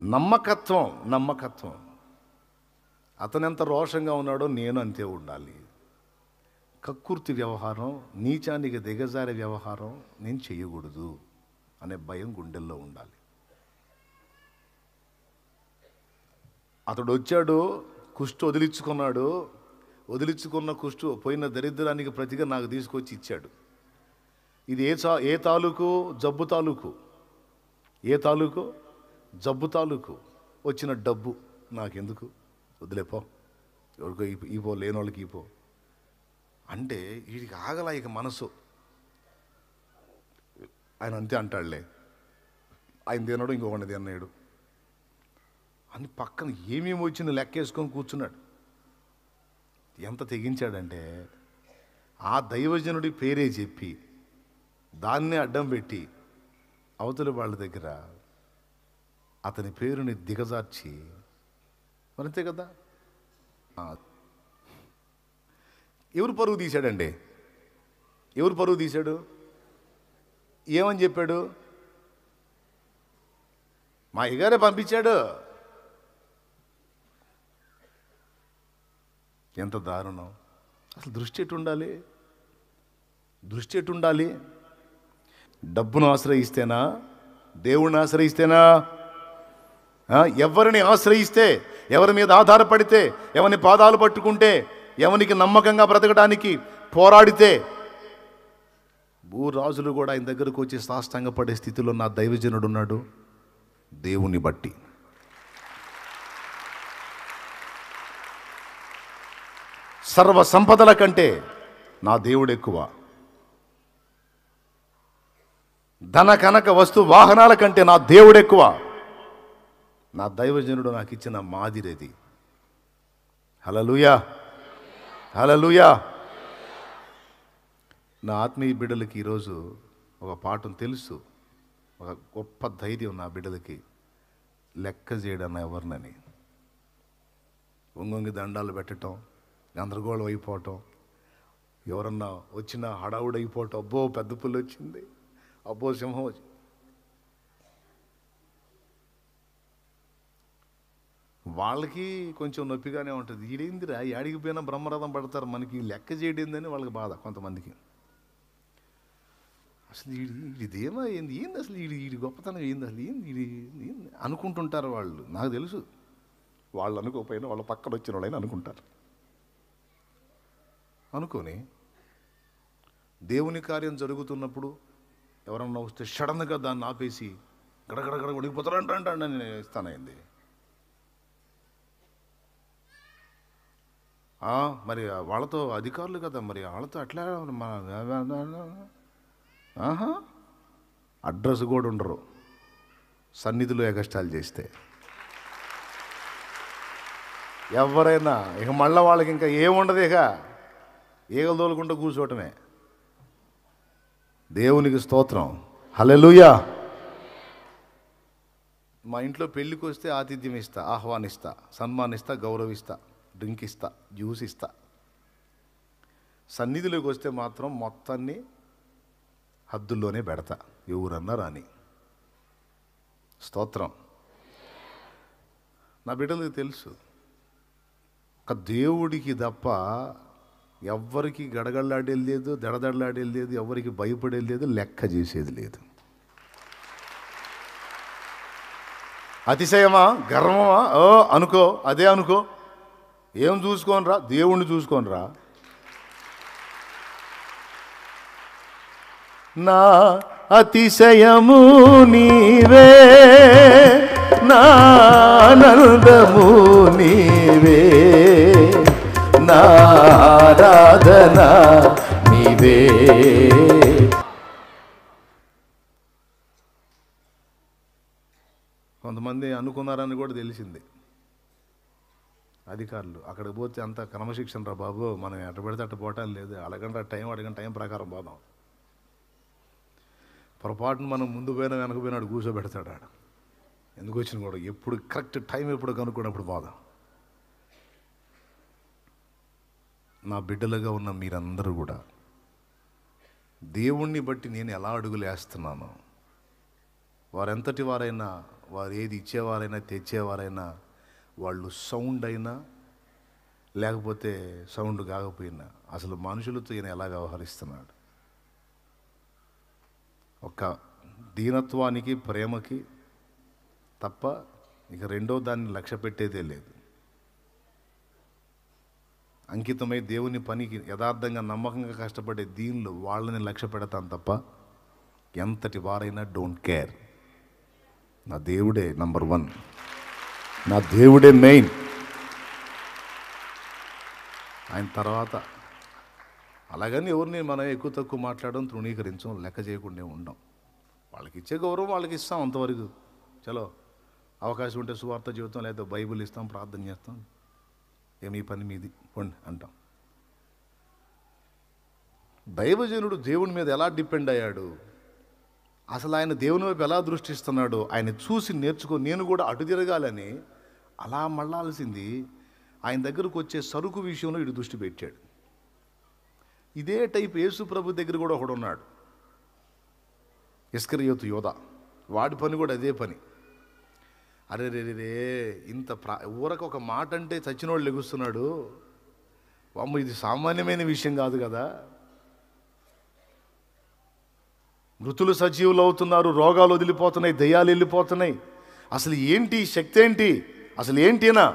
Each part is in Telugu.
నమ్మకత్వం నమ్మకత్వం. అతను ఎంత రోషంగా ఉన్నాడో నేను అంతే ఉండాలి. కక్కుర్తి వ్యవహారం, నీచానికి దిగజారే వ్యవహారం నేను చేయకూడదు అనే భయం గుండెల్లో ఉండాలి. అతడు వచ్చాడు, కుష్టు వదిలించుకున్నాడు. వదిలించుకున్న కుష్టు పోయిన దరిద్రానికి ప్రతిగా నాకు తీసుకొచ్చి ఇచ్చాడు. ఇది ఏ తాలూకు? జబ్బు తాలూకు. ఏ తాలూకు? జబ్బు తాలూకు. వచ్చిన డబ్బు నాకెందుకు, వదిలేపో, ఎవరికో ఈపో, లేని వాళ్ళకి ఈపో అంటే వీడికి ఆగలా ఇక మనసు. ఆయన అంతే అంటాడులే, ఆయన తినడు ఇంకొకటి తిన్నాడు అని పక్కన ఏమేమి వచ్చింది లెక్కేసుకొని కూర్చున్నాడు. ఎంత తెగించాడంటే ఆ దైవజనుడి పేరే చెప్పి దాన్నే అడ్డం పెట్టి అవతలి వాళ్ళ దగ్గర అతని పేరుని దిగజార్చి, మరింతే కదా. ఎవరు పరువు తీశాడండి? ఎవరు పరువు తీశాడు? ఏమని చెప్పాడు? మా అయ్యగారే పంపించాడు. ఎంత దారుణం! అసలు దృష్టి ఎటుండాలి? దృష్టి ఎటుండాలి? డబ్బును ఆశ్రయిస్తేనా? దేవుణ్ణి ఆశ్రయిస్తేనా? ఎవరిని ఆశ్రయిస్తే, ఎవరి మీద ఆధారపడితే, ఎవరిని పాదాలు పట్టుకుంటే, ఎవరికి నమ్మకంగా బ్రతకడానికి పోరాడితే, భూరాజులు కూడా ఆయన దగ్గరకు వచ్చి సాష్టాంగపడే స్థితిలో నా దైవజనుడు ఉన్నాడు. దేవుని బట్టి సర్వ సంపదల కంటే నా దేవుడు ఎక్కువ. ధన కనక వస్తు వాహనాల కంటే నా దేవుడు ఎక్కువ. నా దైవజనుడు నాకు ఇచ్చిన మాదిరిది. హల్లెలూయా, హల్లెలూయా. నా ఆత్మీయ బిడ్డలకి ఈరోజు ఒక పాఠం తెలుసు, ఒక గొప్ప ధైర్యం నా బిడ్డలకి. లెక్క చేయడం ఎవరినని ఒంగొంగి దండాలు పెట్టడం, గందరగోళం అయిపోవటం, ఎవరన్నా వచ్చినా హడావుడైపోవటం. అబ్బో పెద్ద పుల్లి వచ్చింది, అబ్బో సింహం వచ్చి. వాళ్ళకి కొంచెం నొప్పిగానే ఉంటుంది. ఈడేందిరా యాడికి పోయినా బ్రహ్మరథం పడతారు, మనకి లెక్క చేయడేందని వాళ్ళకి బాధ కొంతమందికి. అసలు ఇదేమో ఏంది అసలు ఈడి గొప్పతనం ఏంది, అసలు ఏంది అనుకుంటుంటారు వాళ్ళు. నాకు తెలుసు, వాళ్ళు అనుకోకపోయినా వాళ్ళ పక్కన వచ్చిన వాళ్ళైనా అనుకుంటారు. అనుకొని దేవుని కార్యం జరుగుతున్నప్పుడు ఎవరన్నా వస్తే సడన్గా దాన్ని ఆపేసి గడగడగడ ఉడికిపోతారంట నేను ఇస్తానైంది. మరి వాళ్ళతో అధికారులు కదా, మరి వాళ్ళతో అట్లా అడ్రస్ కూడా ఉండరు సన్నిధిలో ఎగస్టాలు చేస్తే. ఎవరైనా ఇక మళ్ళీ వాళ్ళకి ఇంకా ఏముండదు, ఇక ఈగలు తోలుకుంటూ కూర్చోవటమే. దేవునికి స్తోత్రం, హల్లెలూయా. మా ఇంట్లో పెళ్ళికి వస్తే ఆతిథ్యం ఇస్తా, ఆహ్వానిస్తా, సన్మానిస్తా, గౌరవిస్తా, డ్రింక్ ఇస్తా, జ్యూస్ ఇస్తా. సన్నిధిలోకి వస్తే మాత్రం మొత్తాన్ని హద్దుల్లోనే పెడతా, ఎవరన్నా రాని. స్తోత్రం. నా బిడ్డలకు తెలుసు, ఒక దేవుడికి తప్ప ఎవ్వరికి గడగడలాడేది లేదు, దడదడలాడేది లేదు, ఎవరికి భయపడేది లేదు, లెక్క చేసేది లేదు. అతిశయమా, గర్వమా అనుకో, అదే అనుకో. ఏం చూసుకోనరా? దేవుణ్ణి చూసుకోనరా. నా అతిశయము నీవే, నా ఆనందము నీవే, నా ఆరాధన నీవే. కొంతమంది అనుకున్నారని కూడా తెలిసింది అధికారులు. అక్కడికి పోతే అంత క్రమశిక్షణ రా బాబు, మనం ఎట్ట పెడితే అట్ట పోవటాలు లేదు, అడగండి టైం ప్రకారం పోదాం. పొరపాటును మనం ముందు పోయినా వెనక పోయినాడు కూర్చోబెడతాడు ఆడ. ఎందుకు వచ్చిన కూడా ఎప్పుడు కరెక్ట్ టైం ఎప్పుడు కనుక్కున్నప్పుడు పోదాం. నా బిడ్డలుగా ఉన్న మీరందరూ కూడా దేవుణ్ణి బట్టి నేను ఎలా అడుగులేస్తున్నానో, వారెంతటి వారైనా వారు ఏది ఇచ్చేవారైనా తెచ్చేవారైనా, వాళ్ళు సౌండ్ అయినా లేకపోతే సౌండ్ కాకపోయినా, అసలు మనుషులతో ఈయన ఎలా వ్యవహరిస్తున్నాడు. ఒక దీనత్వానికి, ప్రేమకి తప్ప ఇక రెండో దాన్ని లక్ష్య పెట్టేదే లేదు. అంకితమై దేవుని పనికి యథార్థంగా నమ్మకంగా కష్టపడే దీనిలో వాళ్ళని లక్ష్య పెడతాను తప్ప ఎంతటి వారైనా డోంట్ కేర్. నా దేవుడే నంబర్ 1, నా దేవుడే మెయిన్. ఆయన తర్వాత అలాగని ఎవరిని మనం ఎక్కువ తక్కువ మాట్లాడడం, తృణీకరించడం, లెక్క చేయకుండా ఉండం. వాళ్ళకి ఇచ్చే గౌరవం వాళ్ళకి ఇస్తాం అంతవరకు. చలో అవకాశం ఉంటే సువార్త జీవితం, లేదా బైబిల్ ఇస్తాం, ప్రార్థన చేస్తాం, ఏమి పని మీది పండి అంటాం. దైవజనుడు దేవుని మీద ఎలా డిపెండ్ అయ్యాడు, అసలు ఆయన దేవుని వైపు ఎలా దృష్టిస్తున్నాడో ఆయన చూసి నేర్చుకో. నేను కూడా అటు తిరగాలని అలా మళ్ళాల్సింది ఆయన దగ్గరకు వచ్చే సరుకు విషయంలో ఇటు దృష్టి పెట్టాడు. ఇదే టైప్ యేసు ప్రభు దగ్గర కూడా ఒకడు ఉన్నాడు, ఇస్కరియోతు యోధా. వాడి పని కూడా అదే పని. అరే రే రే ఇంత ఊరకు ఒక మాట అంటే చచ్చినోళ్ళు లెగుస్తున్నాడు, అమ్మ ఇది సామాన్యమైన విషయం కాదు కదా. మృతులు సజీవులు అవుతున్నారు, రోగాలు వదిలిపోతున్నాయి, దయ్యాలు వెళ్ళిపోతున్నాయి. అసలు ఏంటి శక్తి ఏంటి, అసలు ఏంటినా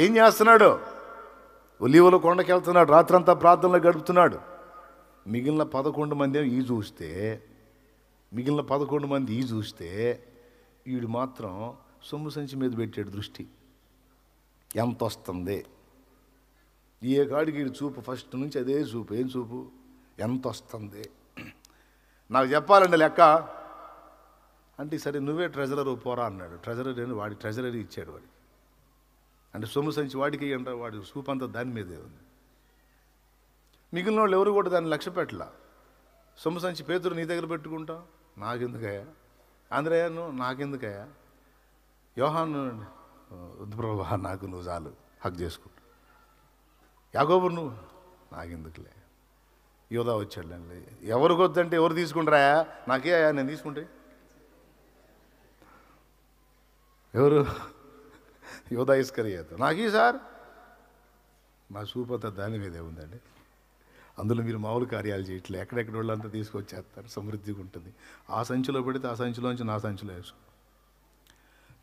ఏం చేస్తున్నాడు? ఒలీవల కొండకి వెళ్తున్నాడు, రాత్రంతా ప్రార్థనలో గడుపుతున్నాడు. మిగిలిన 11 మంది చూస్తే వీడు మాత్రం సొమ్ము సంచి మీద పెట్టాడు దృష్టి. ఎంత వస్తుంది ఏ కాడికి వీడు చూపు, ఫస్ట్ నుంచి అదే చూపు. ఏం చూపు? ఎంత వస్తుంది నాకు చెప్పాలండి లెక్క అంటే, సరే నువ్వే ట్రెజరర్ పోరా అన్నాడు. ట్రెజరర్ అని వాడి ట్రెజరరీ ఇచ్చాడు వాడికి. అంటే సొమ్ము సంచి వాడికి అంటారు, వాడి చూపు అంతా దాని మీదే ఉంది. మిగిలిన వాళ్ళు ఎవరు కూడా దాన్ని లక్ష్య పెట్టలా. సొమ్ము సంచి పేతురు నీ దగ్గర పెట్టుకుంటాం, నాకెందుకయ్యా? ఆంధ్రయ్యను నాకెందుకయ్యా? యోహాను వద్దు ప్రభా, నాకు నువ్వు చాలు, హక్ చేసుకుంటా. యాకోబు నువ్వు నాకెందుకులే. యోధా వచ్చాడులేండి. ఎవరికి వద్దంటే ఎవరు తీసుకుంటారా? నాకే అయ్యా, నేను తీసుకుంటే. ఎవరు? యోధా ఇస్కరియోతు. నాకీ సార్, నా చూపంతా దాని మీదే ఉందండి. అందులో మీరు మామూలు కార్యాలు చేయట్లే, ఎక్కడెక్కడ వాళ్ళంతా తీసుకొచ్చేస్తారు, సమృద్ధిగా ఉంటుంది. ఆ సంచిలో పెడితే ఆ సంచిలోంచి నా సంచిలో వేసు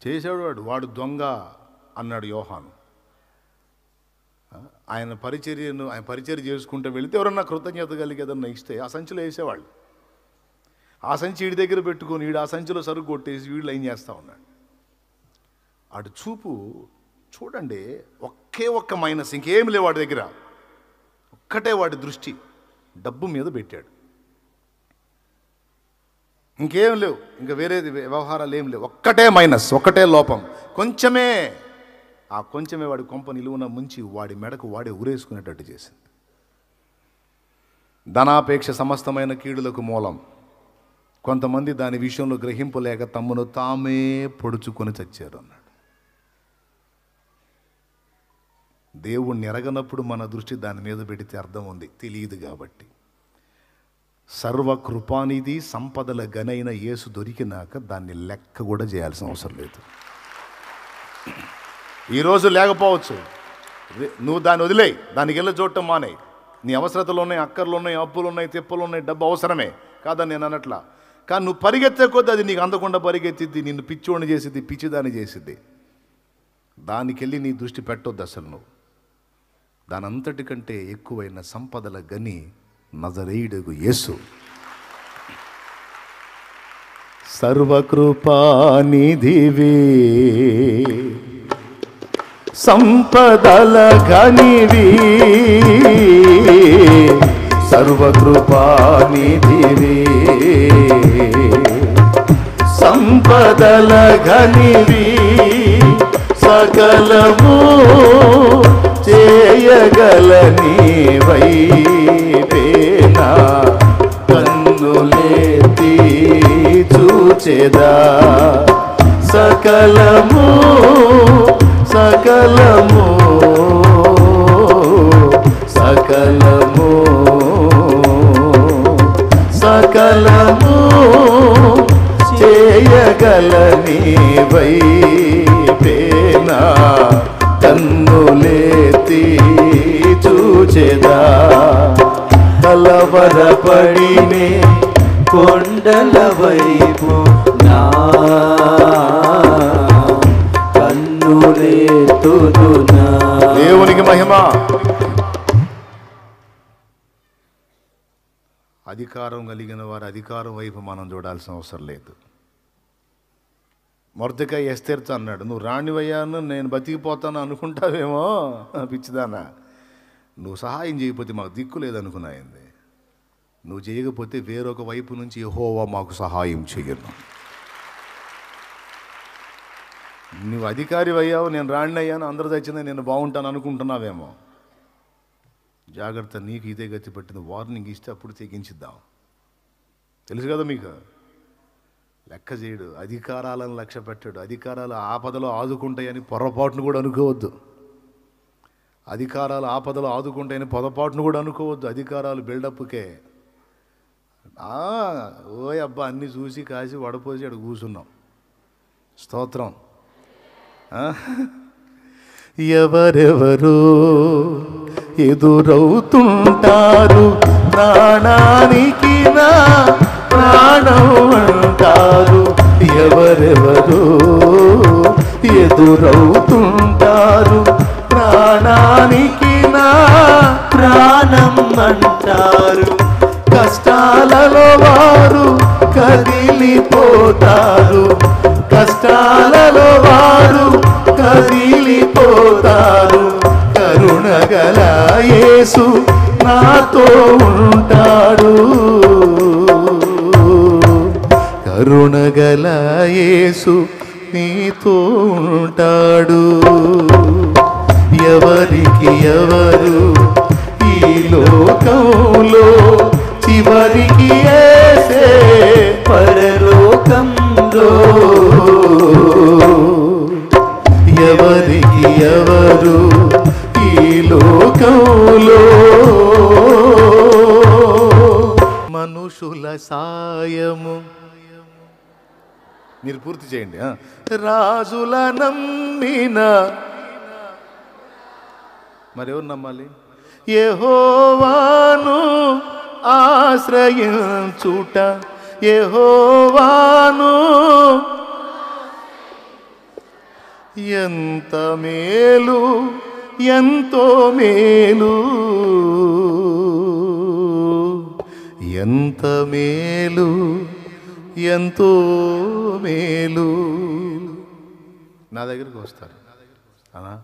చేసాడు వాడు దొంగ అన్నాడు యోహాను. ఆయన పరిచర్య చేసుకుంటూ వెళితే ఎవరన్నా కృతజ్ఞత కలిగి ఏదన్నా ఇస్తే ఆ సంచిలో వేసేవాళ్ళు. ఆ సంచి వీడి దగ్గర పెట్టుకొని వీడు ఆ సంచిలో సరుకు కొట్టేసి వీళ్ళు ఏం చేస్తూ ఉన్నాడు. వాడు చూపు చూడండి, ఒక్క మైనస్, ఇంకేం లేవు వాడి దగ్గర. ఒక్కటే వాడి దృష్టి డబ్బు మీద పెట్టాడు, ఇంకేం లేవు, ఇంకా వేరేది వ్యవహారాలు ఏం లేవు. ఒక్కటే మైనస్, ఒక్కటే లోపం, కొంచెమే. ఆ కొంచెమే వాడి కొంప నిలువున ముంచి వాడి మెడకు వాడే ఊరేసుకునేటట్టు చేసింది. ధనాపేక్ష సమస్తమైన కీడులకు మూలం. కొంతమంది దాని విషయంలో గ్రహింపు లేక తమ్మును తామే పొడుచుకొని చచ్చారు అన్నాడు. దేవుణ్ణి ఎరగనప్పుడు మన దృష్టి దాని మీద పెడితే అర్థం ఉంది, తెలియదు కాబట్టి. సర్వకృపానిధి సంపదల గనైన యేసు దొరికినాక దాన్ని లెక్క కూడా చేయాల్సిన అవసరం లేదు. ఈరోజు లేకపోవచ్చు, నువ్వు దాన్ని వదిలేయి, దానికి వెళ్ళి చూడటం మానేయి. నీ అవసరతలు ఉన్నాయి, అక్కర్లు ఉన్నాయి, అప్పులు ఉన్నాయి, తిప్పలు ఉన్నాయి, డబ్బు అవసరమే కాదని నేను అన్నట్లా. కానీ నువ్వు పరిగెత్తే కొద్దీ అది నీకు అందకుండా పరిగెత్తిద్ది, నిన్ను పిచ్చోడిని చేసిద్ది, పిచ్చిదాన్ని చేసిద్ది. దానికి వెళ్ళి నీ దృష్టి పెట్టొద్దు అసలు. నువ్వు దానంతటికంటే ఎక్కువైన సంపదల గని నజరేయుడగు యేసు. సర్వకృపానిధివే సంపదల గనివి, సర్వకృపానిధివే సంపదల గనివి, సకలము చేయగలని వైపేనా కన్నులెత్తి చూచెదా. సకలము సకలము సకలము సకలము చేయగలని వై కొండల వైపు నా కన్నులెత్తుదునా. దేవునికి మహిమ. అధికారం కలిగిన వారి అధికారం వైపు మనం చూడాల్సిన అవసరం లేదు. మొర్దెకాయి ఎస్తేర్తో అన్నాడు, నువ్వు రాణివయ్యాను నేను బతికిపోతాను అనుకుంటావేమో పిచ్చిదానా, నువ్వు సహాయం చేయకపోతే మాకు దిక్కు లేదనుకున్నాయింది. నువ్వు చేయకపోతే వేరొక వైపు నుంచి యెహోవా మాకు సహాయం చెయ్యను. నువ్వు అధికారి అయ్యావు, నేను రాణి అయ్యాను, అందరూ తెచ్చింది నేను బాగుంటాను అనుకుంటున్నావేమో. జాగ్రత్త, నీకు ఇదే గతి పట్టింది. వార్నింగ్ ఇస్తే అప్పుడు తెగించిద్దాం. తెలుసు కదా మీకు. లెక్క చేయడు, అధికారాలను లక్ష్య పెట్టాడు. అధికారాలు ఆపదలో ఆదుకుంటాయని పొరపాటును కూడా అనుకోవద్దు. అధికారాలు ఆపదలో ఆదుకుంటాయని పొరపాటును కూడా అనుకోవద్దు. అధికారాలు బిల్డప్కే. ఓయ్ అబ్బా అన్నీ చూసి కాసి వడపోసి అక్కడ కూర్చున్నాం. స్తోత్రం. ఎవరెవరు ఎదురవుతుంటారు, ప్రాణానికి నా ప్రాణం అంటారు. ఎవరెవరు ఎదురవుతుంటారు, ప్రాణానికి నా ప్రాణం అంటారు. కష్టాలలో వారు కదిలిపోతారు, కష్టాలలో వారు కదిలిపోతారు. కరుణగల యేసు నాతో ఉంటాడు, కరుణగల యేసు నీతో ఉంటాడు. ఎవరికి ఎవరు ఈ లోకంలో, చివరికి యేసే పరలోకంలో. ఎవరికి ఎవరు ఈ లోకంలో, మనుషుల సాయము. మీరు పూర్తి చేయండి. రాజుల నమ్మిన మరెవరు నమ్మాలి? యెహోవాను ఆశ్రయించుట, యెహోవాను ఎంత మేలు, ఎంతో మేలు, ఎంత మేలు, ఎంతో మేలు. నా దగ్గరికి వస్తారు అన్నా,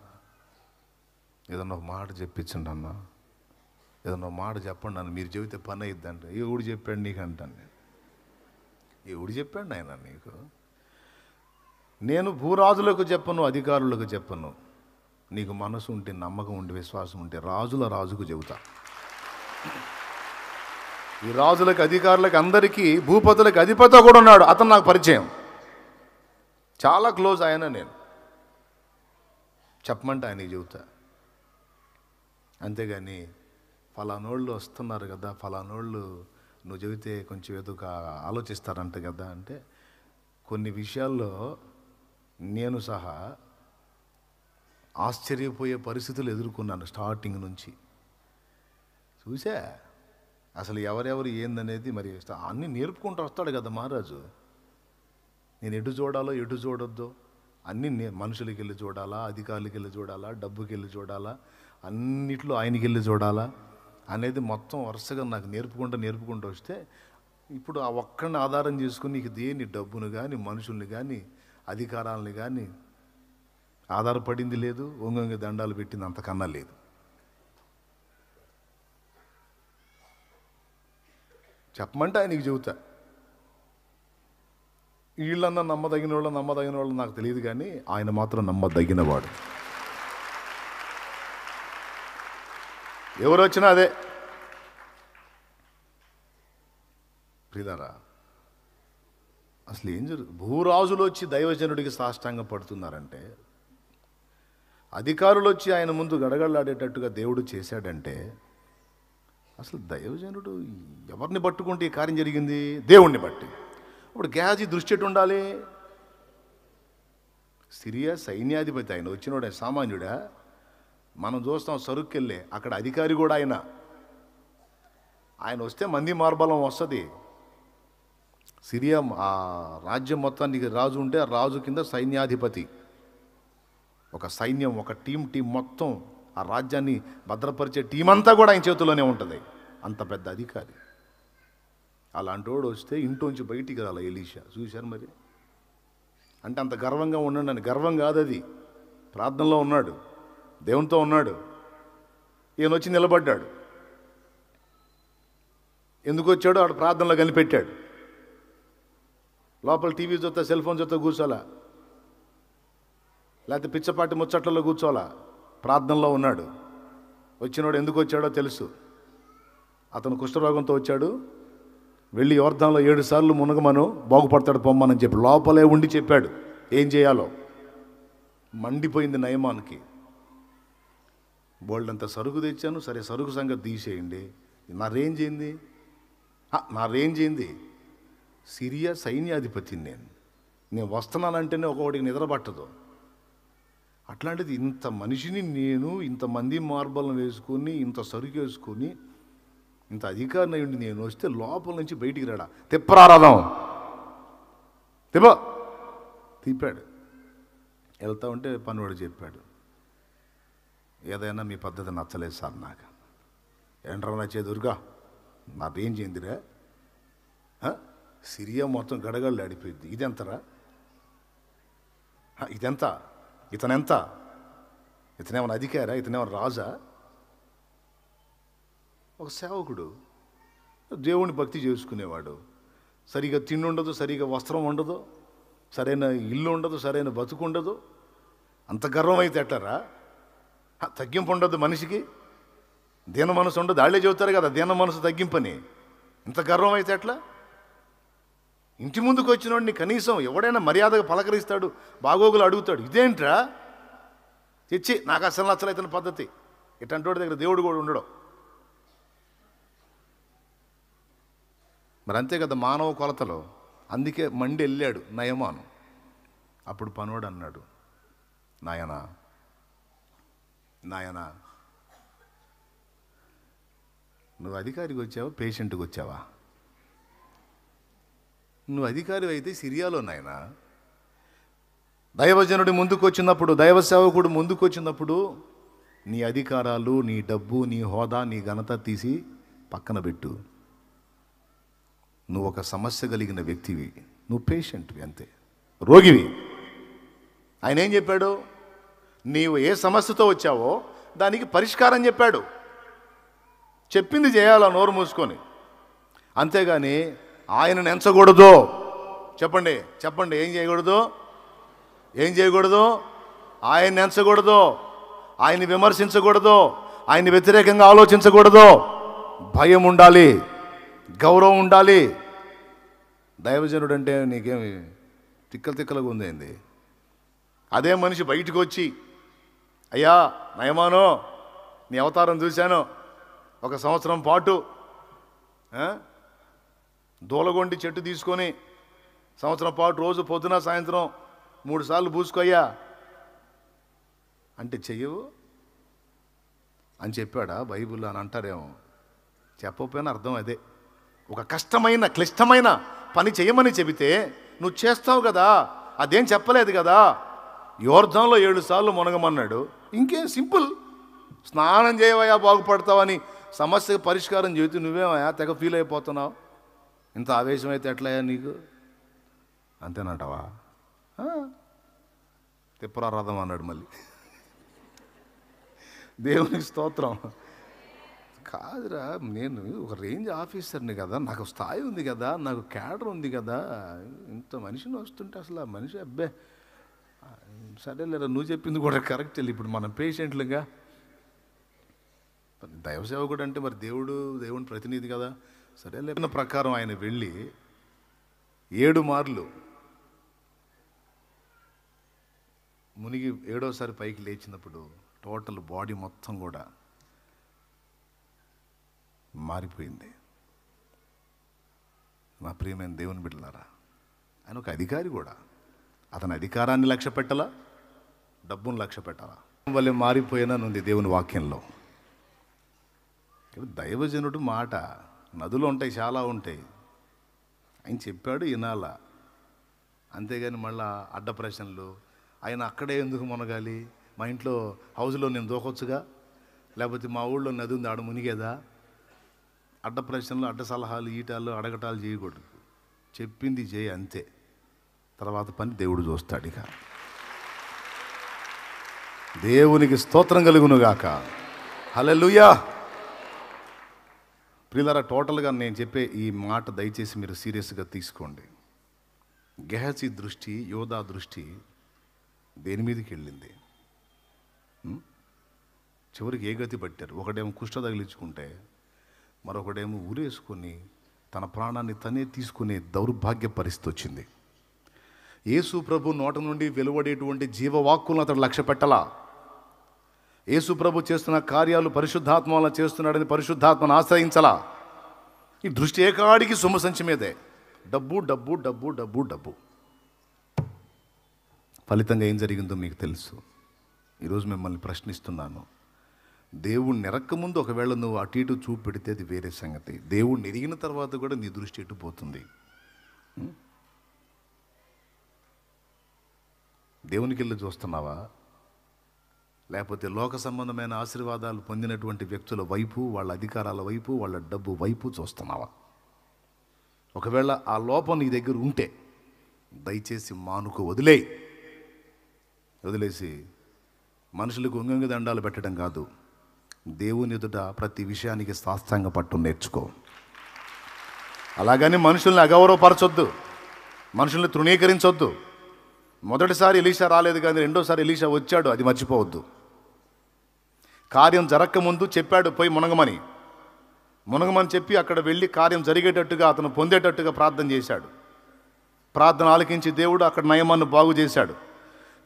ఏదన్నా ఒక మాట చెప్పించండి అన్న, ఏదన్నా ఒక మాట చెప్పండి అన్న, మీరు చెబితే పని అయిద్దంటే. ఎవడు చెప్పాడు నీకు అంటాను నేను. ఎవడు చెప్పాడు ఆయన నీకు? నేను భూరాజులకు చెప్పను, అధికారులకు చెప్పను. నీకు మనసు ఉంటే, నమ్మకం ఉంటే, విశ్వాసం ఉంటే రాజుల రాజుకు చెబుతా. ఈ రాజులకు అధికారులకు అందరికీ భూపతులకు అధిపతి కూడా ఉన్నాడు. అతను నాకు పరిచయం, చాలా క్లోజ్. ఆయన నేను చెప్పమంటే ఆయనకి చెబుతా. అంతేగాని ఫలానోళ్ళు వస్తున్నారు కదా, ఫలానోళ్ళు నువ్వు చెబితే కొంచెం ఏదో ఆలోచిస్తారంట కదా అంటే, కొన్ని విషయాల్లో నేను సహా ఆశ్చర్యపోయే పరిస్థితులు ఎదుర్కొన్నాను. స్టార్టింగ్ నుంచి చూసా అసలు ఎవరెవరు ఏందనేది. మరి అన్నీ నేర్పుకుంటూ వస్తాడు కదా మహారాజు. నేను ఎటు చూడాలో ఎటు చూడొద్దో అన్నీ మనుషులకి వెళ్ళి చూడాలా, అధికారులకి వెళ్ళి చూడాలా, డబ్బుకి వెళ్ళి చూడాలా, అన్నిట్లో ఆయనకి వెళ్ళి చూడాలా అనేది మొత్తం వరుసగా నాకు నేర్పుకుంటూ వస్తే, ఇప్పుడు ఆ ఒక్కడిని ఆధారం చేసుకుని నీకు దేని డబ్బును కానీ, మనుషుల్ని కానీ, అధికారాలని కానీ ఆధారపడింది లేదు. ఒంగొంగి దండాలు పెట్టింది అంతకన్నా లేదు. చెప్పమంటే ఆయనకి చెబుతా. వీళ్ళన్నా నమ్మదగిన వాళ్ళు నాకు తెలియదు, కానీ ఆయన మాత్రం నమ్మదగినవాడు. ఎవరు వచ్చినా అదే. ప్రియులారా, అసలు ఏం భూరాజులు వచ్చి దైవజనుడికి సాష్టాంగ పడుతున్నారంటే, అధికారులు వచ్చి ఆయన ముందు గడగడలాడేటట్టుగా దేవుడు చేశాడంటే, అసలు దైవజనుడు ఎవరిని పట్టుకుంటే ఈ కార్యం జరిగింది? దేవుణ్ణి బట్టి. ఇప్పుడు గేహాజీ దృష్టి ఎటు ఉండాలి? సిరియా సైన్యాధిపతి ఆయన వచ్చినోడే, సామాన్యుడా? మనం చూస్తాం సరుక్కెళ్ళే, అక్కడ అధికారి కూడా ఆయన వస్తే మంది మార్బలం వస్తుంది. సిరియా ఆ రాజ్యం మొత్తానికి రాజు ఉంటే ఆ రాజు కింద సైన్యాధిపతి, ఒక సైన్యం, ఒక టీం మొత్తం ఆ రాజ్యాన్ని భద్రపరిచే టీం అంతా కూడా ఆయన చేతుల్లోనే ఉంటుంది. అంత పెద్ద అధికారి. అలాంటి వాడు వస్తే ఇంట్లోంచి బయటికి రాల ఎలీషా. చూశారు మరి? అంటే అంత గర్వంగా ఉండండి అని. గర్వం కాదు అది, ప్రార్థనలో ఉన్నాడు, దేవునితో ఉన్నాడు. ఈయన వచ్చి నిలబడ్డాడు. ఎందుకు వచ్చాడో ఆడు ప్రార్థనలో కనిపెట్టాడు. లోపల టీవీ చూస్తా, సెల్ ఫోన్ చూస్తా కూర్చోాలా, లేకపోతే పిచ్చపాటి ముచ్చట్లలో కూర్చోాలా, ప్రార్థనలో ఉన్నాడు. వచ్చినోడు ఎందుకు వచ్చాడో తెలుసు. అతను కుష్ఠరోగంతో వచ్చాడు. వెళ్ళి యోర్దాన్లో 7 సార్లు మునగమను, బాగుపడతాడు పొమ్మని చెప్పి లోపలే ఉండి చెప్పాడు ఏం చేయాలో. మండిపోయింది నయమానికి. బోల్డంత సరుకు తెచ్చాను, సరే సరుకు సంగతి తీసేయండి, నా రేంజ్ ఏంది? సిరియా సైన్యాధిపతిని నేను వస్తున్నానంటేనే ఒకటికి నిద్ర పట్టదు. అట్లాంటిది ఇంత మనిషిని నేను ఇంతమంది మార్బలను వేసుకొని, ఇంత సరుకు వేసుకొని, ఇంత అధికారిని అయ్యుండి నేను వస్తే లోపల నుంచి బయటికి రాడా? తిప్పరారథం తిప్పాడు. వెళ్తా ఉంటే పనివాడు చెప్పాడు, ఏదైనా మీ పద్ధతి నచ్చలేదు సార్ నాకు. ఏంట్రా నచ్చేది? దుర్గా నా రేంజ్ ఏందిరా? సిరియా మొత్తం గడగళ్ళు ఆడిపోయింది. ఇదెంతరా? ఇదెంత? ఇతనెంత? ఇతనేమన్నా అధికారా? ఇతనేమన్నా రాజా? ఒక సేవకుడు, దేవుని భక్తి చేసుకునేవాడు. సరిగా తిండి ఉండదు, సరిగా వస్త్రం ఉండదు, సరైన ఇల్లు ఉండదు, సరైన బతుకు ఉండదు. అంత గర్వం అయితే ఎట్లరా? తగ్గింపు ఉండదు మనిషికి, దీన మనసు ఉండదు. వాళ్ళే చెబుతారు కదా దీన మనసు తగ్గింపని. ఇంత గర్వం అయితే ఎట్లా? ఇంటి ముందుకు వచ్చినోడిని కనీసం ఎవడైనా మర్యాదగా పలకరిస్తాడు, బాగోగులు అడుగుతాడు. ఇదేంట్రా తెచ్చి నాకు అసలు నచ్చలైతున్న పద్ధతి. ఇట్లాంటి వాడి దగ్గర దేవుడు కూడా ఉండడు. మరి అంతే కదా మానవ కొలతలో. అందుకే మండి వెళ్ళాడు నయమాను. అప్పుడు పనోడు అన్నాడు, నాయనా నువ్వు అధికారికి వచ్చావా, పేషెంట్కి వచ్చావా? నువ్వు అధికారి అయితే సిరియాలో నాయనా, దైవజనుడి ముందుకు వచ్చినప్పుడు, దైవ సేవకుడు ముందుకు వచ్చినప్పుడు నీ అధికారాలు, నీ డబ్బు, నీ హోదా, నీ ఘనత తీసి పక్కన పెట్టు. నువ్వు ఒక సమస్య కలిగిన వ్యక్తివి, నువ్వు పేషెంట్వి, అంతే, రోగివి. ఆయన ఏం చెప్పాడు? నీవు ఏ సమస్యతో వచ్చావో దానికి పరిష్కారం చెప్పాడు. చెప్పింది చేయాలా నోరు మూసుకొని. అంతేగాని ఆయనను ఎంచకూడదు. చెప్పండి ఏం చేయకూడదు? ఆయన్ని ఎంచకూడదు, ఆయన్ని విమర్శించకూడదు, ఆయన్ని వ్యతిరేకంగా ఆలోచించకూడదు. భయం ఉండాలి, గౌరవం ఉండాలి. దైవజనుడు అంటే నీకేమి తిక్కలుగా ఉందేంది? అదే మనిషి బయటకు వచ్చి, అయ్యా నయమానో నీ అవతారం చూశాను, 1 సంవత్సరం పాటు దూలగొండి చెట్టు తీసుకొని సంవత్సరం పాటు రోజు పొద్దున సాయంత్రం 3 సార్లు పూసుకోయ్యా అంటే చెయ్యవు అని చెప్పాడా బైబిల్ అని అంటారేమో. చెప్పకపోయినా అర్థం అదే. ఒక కష్టమైన క్లిష్టమైన పని చేయమని చెబితే నువ్వు చేస్తావు కదా, అదేం చెప్పలేదు కదా. యోర్దాన్లో 7 సార్లు మునగమన్నాడు. ఇంకేం సింపుల్, స్నానం చేయవయా బాగుపడతావని సమస్యకు పరిష్కారం చెబితే నువ్వేమయ్యా తెగ ఫీల్ అయిపోతున్నావు. ఇంత ఆవేశం అయితే ఎట్లయ్యా నీకు? అంతేనంటావా? తిప్పరా రథం అన్నాడు మళ్ళీ. దేవునికి స్తోత్రం. కాదురా, నేను ఒక రేంజ్ ఆఫీసర్ని కదా, నాకు స్థాయి ఉంది కదా, నాకు క్యాడర్ ఉంది కదా, ఇంత మనిషిని వస్తుంటే అసలు ఆ మనిషి అబ్బే సరేలేరా, నువ్వు చెప్పింది కూడా కరెక్ట్. వెళ్ళి ఇప్పుడు మనం పేషెంట్లుగా, దైవ సేవకుడు అంటే మరి దేవుని ప్రతినిధి కదా. సరే లేని ప్రకారం ఆయన వెళ్ళి 7 మార్లు మునిగి 7వసారి పైకి లేచినప్పుడు టోటల్ బాడీ మొత్తం కూడా మారిపోయింది. నా ప్రియమైన దేవుని బిడ్డలారా, ఆయన ఒక అధికారి కూడా. అతని అధికారాన్ని లక్ష్య పెట్టాలా, డబ్బును లక్ష్య పెట్టాలా? వల్లే మారిపోయినానుంది దేవుని వాక్యంలో. దైవజనుడు మాట, నదులు ఉంటాయి, చాలా ఉంటాయి, ఆయన చెప్పాడు వినాలా, అంతేగాని మళ్ళా అడ్డ ప్రశ్నలు. ఆయన అక్కడే ఎందుకు మునగాలి? మా ఇంట్లో హౌస్లో నేను దూకొచ్చుగా, లేకపోతే మా ఊళ్ళో నది ఉంది ఆడ మునిగేదా? అడ్డ ప్రశ్నలు, అడ్డ సలహాలు, ఈటాలు అడగటాలు చేయకూడదు. చెప్పింది చేయి అంతే, తర్వాత పని దేవుడు చూస్తాడు. ఇక దేవునికి స్తోత్రం కలుగునుగాక. హల్లెలూయా. ప్రియులారా, టోటల్గా నేను చెప్పే ఈ మాట దయచేసి మీరు సీరియస్గా తీసుకోండి. గెహజీ దృష్టి, యోధా దృష్టి దేని మీదకి వెళ్ళింది? చివరికి ఏ గతి పట్టారు? ఒకడేమో కుష్ఠ తగిలించుకుంటే, మరొకడేమో ఊరేసుకొని తన ప్రాణాన్ని తనే తీసుకునే దౌర్భాగ్య పరిస్థితి వచ్చింది. యేసు ప్రభు నోట నుండి వెలువడేటువంటి జీవవాక్కులను అతడు లక్ష్య పెట్టలా. యేసు ప్రభు చేస్తున్న కార్యాలు పరిశుద్ధాత్మ వల్ల చేస్తున్నాడని పరిశుద్ధాత్మను ఆశ్రయించలా. ఈ దృష్టి ఏకాడికి సొమ్ము సంచి మీదే, డబ్బు డబ్బు డబ్బు డబ్బు డబ్బు. ఫలితంగా ఏం జరిగిందో మీకు తెలుసు. ఈరోజు మిమ్మల్ని ప్రశ్నిస్తున్నాను. దేవుణ్ణి ఎరక్క ముందు ఒకవేళ నువ్వు అటు ఇటు చూపు పెడితే అది వేరే సంగతి. దేవుణ్ణి ఎరిగిన తర్వాత కూడా నీ దృష్టి ఎటు పోతుంది? దేవునికి వెళ్ళి చూస్తున్నావా? లేకపోతే లోక సంబంధమైన ఆశీర్వాదాలు పొందినటువంటి వ్యక్తుల వైపు, వాళ్ళ అధికారాల వైపు, వాళ్ళ డబ్బు వైపు చూస్తున్నావా? ఒకవేళ ఆ లోపం నీ దగ్గర ఉంటే దయచేసి మానుకు వదిలేసి మనుషులకు ఉంగంగి దండాలు పెట్టడం కాదు, దేవుని ఎదుట ప్రతి విషయానికి సాష్టాంగ పట్టు నేర్చుకో. అలాగని మనుషుల్ని అగౌరవపరచొద్దు, మనుషుల్ని తృణీకరించొద్దు. మొదటిసారి ఎలీషా రాలేదు కానీ రెండోసారి ఎలీషా వచ్చాడు, అది మర్చిపోవద్దు. కార్యం జరగకముందు చెప్పాడు పోయి మునగమని చెప్పి అక్కడ వెళ్ళి కార్యం జరిగేటట్టుగా, అతను పొందేటట్టుగా ప్రార్థన చేశాడు. ప్రార్థన ఆలకించి దేవుడు అక్కడ నయమాన్ని బాగు చేశాడు.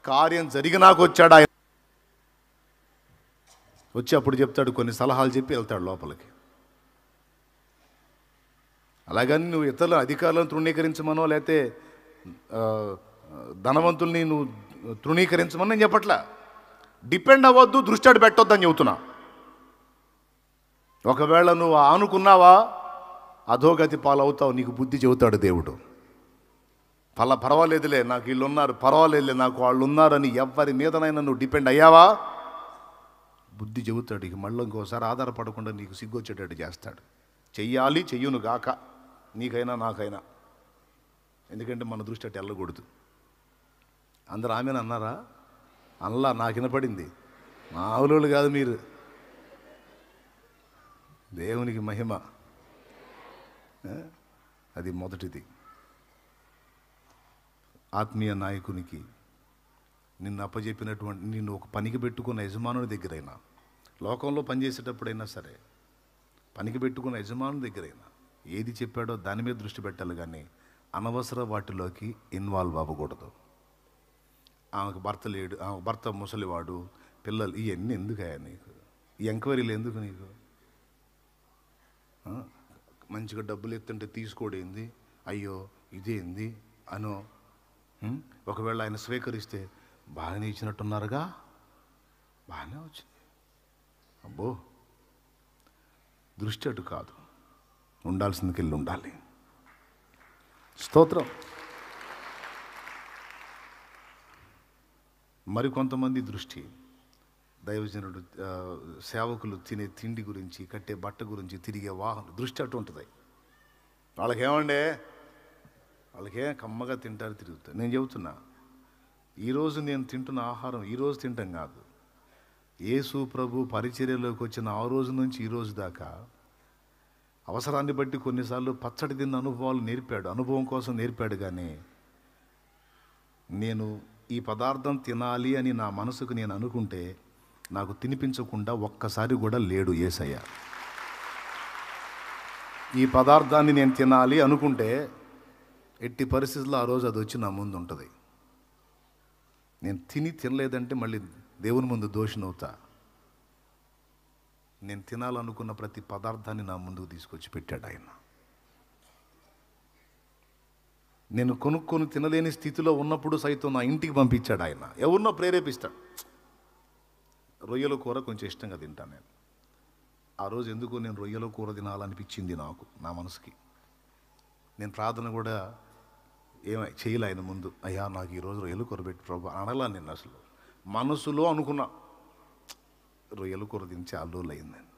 కార్యం జరిగినాక వచ్చాడు ఆయన. వచ్చి అప్పుడు చెప్తాడు, కొన్ని సలహాలు చెప్పి వెళ్తాడు లోపలికి. అలాగని నువ్వు ఇతరుల అధికారులను తృణీకరించమనో లేకపోతే ధనవంతుల్ని నువ్వు తృణీకరించమని నేను చెప్పట్లా. డిపెండ్ అవ్వద్దు, దృష్టి అటు పెట్టొద్దు అని చెబుతున్నా. ఒకవేళ నువ్వు ఆనుకున్నావా అధోగతి పాలవుతావు. నీకు బుద్ధి చెబుతాడు దేవుడు. పర్వాలేదులే, నాకు వీళ్ళు ఉన్నారు, పర్వాలేదులే నాకు వాళ్ళు ఉన్నారని ఎవరి మీదనైనా నువ్వు డిపెండ్ అయ్యావా బుద్ధి చెబుతాడు. ఇక మళ్ళీ ఇంకోసారి ఆధారపడకుండా నీకు సిగ్గొచ్చేటట్టు చేస్తాడు. చెయ్యాలి, చెయ్యును గాక, నీకైనా నాకైనా. ఎందుకంటే మన దృష్టి అటు వెళ్ళకూడదు. అందరూ ఆమెను అన్నారా? అల్లా నాకు వినపడింది. మామూలు కాదు మీరు. దేవునికి మహిమ. అది మొదటిది. ఆత్మీయ నాయకునికి నిన్ను అప్పజెప్పినటువంటి, నిన్ను ఒక పనికి పెట్టుకున్న యజమానుని దగ్గరైనా, లోకంలో పనిచేసేటప్పుడైనా సరే పనికి పెట్టుకున్న యజమానుని దగ్గరైనా ఏది చెప్పాడో దాని మీద దృష్టి పెట్టాలి కానీ అనవసర వాటిలోకి ఇన్వాల్వ్ అవ్వకూడదు. ఆమెకు భర్త లేడు, ఆమె భర్త ముసలివాడు, పిల్లలు, ఇవన్నీ ఎందుకయ్యా నీకు? ఈ ఎంక్వైరీలు ఎందుకు నీకు? మంచిగా డబ్బులు ఎత్తుంటే తీసుకోడేంది, అయ్యో ఇదేంది అనో. ఒకవేళ ఆయన స్వీకరిస్తే బాగానే ఇచ్చినట్టున్నారుగా, బాగానే వచ్చింది. అబ్బో, దృష్టి అటు కాదు, ఉండాల్సిందికి వెళ్ళి ఉండాలి. స్తోత్రం. మరికొంతమంది దృష్టి, దైవజనుడు, సేవకులు తినే తిండి గురించి, కట్టే బట్ట గురించి, తిరిగే వాహనం దృష్టి అటు ఉంటుంది. వాళ్ళకేం కమ్మగా తింటారు, తిరుగుతారు. నేను చెబుతున్నా, ఈరోజు నేను తింటున్న ఆహారం ఈరోజు తింటాం కాదు. యేసు ప్రభు పరిచర్యలోకి వచ్చిన ఆ రోజు నుంచి ఈ రోజు దాకా అవసరాన్ని బట్టి కొన్నిసార్లు పచ్చడి తిన్న అనుభవాలు నేర్పాడు, అనుభవం కోసం నేర్పాడు. కానీ నేను ఈ పదార్థం తినాలి అని నా మనసుకు నేను అనుకుంటే నాకు తినిపించకుండా ఒక్కసారి కూడా లేడు యేసయ్య. ఈ పదార్థాన్ని నేను తినాలి అనుకుంటే ఎట్టి పరిస్థితుల్లో ఆ రోజు అది వచ్చి నా ముందు ఉంటుంది. నేను తినలేదంటే మళ్ళీ దేవుని ముందు దోషినవుతా. నేను తినాలనుకున్న ప్రతి పదార్థాన్ని నా ముందుకు తీసుకొచ్చి పెట్టాడు ఆయన. నేను కొనుక్కొని తినలేని స్థితిలో ఉన్నప్పుడు సైతం నా ఇంటికి పంపించాడు ఆయన. ఎవరినో ప్రేరేపిస్తాడు. రొయ్యల కూర కొంచెం ఇష్టంగా తింటాను నేను. ఆ రోజు ఎందుకు నేను రొయ్యల కూర తినాలనిపించింది నాకు, నా మనసుకి. నేను ప్రార్థన కూడా చేయలే ఆయన ముందు. అయ్యా నాకు ఈరోజు రొయ్యలు కూర పెట్టి ప్రభు అనలా. నేను అసలు మనసులో అనుకున్నా రొయ్యలు కూర తిని చాలా రోజులు అయిందని.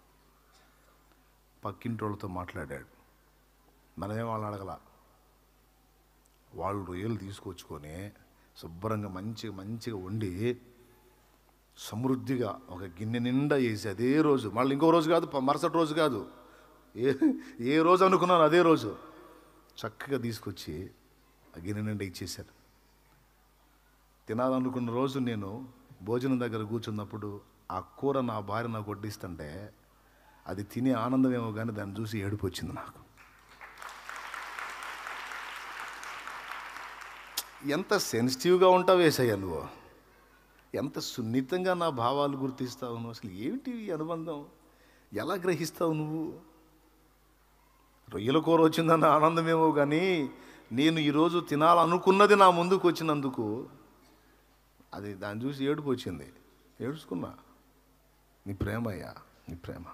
పక్కింటి వాళ్ళతో మాట్లాడాడు. మనమే వాళ్ళని అడగల. వాళ్ళు రొయ్యలు తీసుకొచ్చుకొని శుభ్రంగా మంచిగా వండి సమృద్ధిగా ఒక గిన్నె నిండా వేసి అదే రోజు, మళ్ళీ ఇంకో రోజు కాదు, మరుసటి రోజు కాదు, ఏ రోజు అనుకున్నాను అదే రోజు చక్కగా తీసుకొచ్చి ఆ గిన్నె నిండా ఇచ్చేశారు. తినాలనుకున్న రోజు నేను భోజనం దగ్గర కూర్చున్నప్పుడు ఆ కూర నా భార్య నాకు వడ్డిస్తుంటే అది తినే ఆనందమేమో కానీ దాన్ని చూసి ఏడుపు వచ్చింది నాకు. ఎంత సెన్సిటివ్గా ఉంటావు యేసయ్య నువ్వు, ఎంత సున్నితంగా నా భావాలు గుర్తిస్తావు నువ్వు. అసలు ఏమిటి ఈ అనుబంధం, ఎలా గ్రహిస్తావు నువ్వు? రొయ్యల కూర వచ్చిందన్న ఆనందమేమో కానీ నేను ఈరోజు తినాలనుకున్నది నా ముందుకు వచ్చినందుకు అది దాన్ని చూసి ఏడుపు వచ్చింది. ఏడుచుకున్నా. నీ ప్రేమ అయ్యా, నీ ప్రేమ.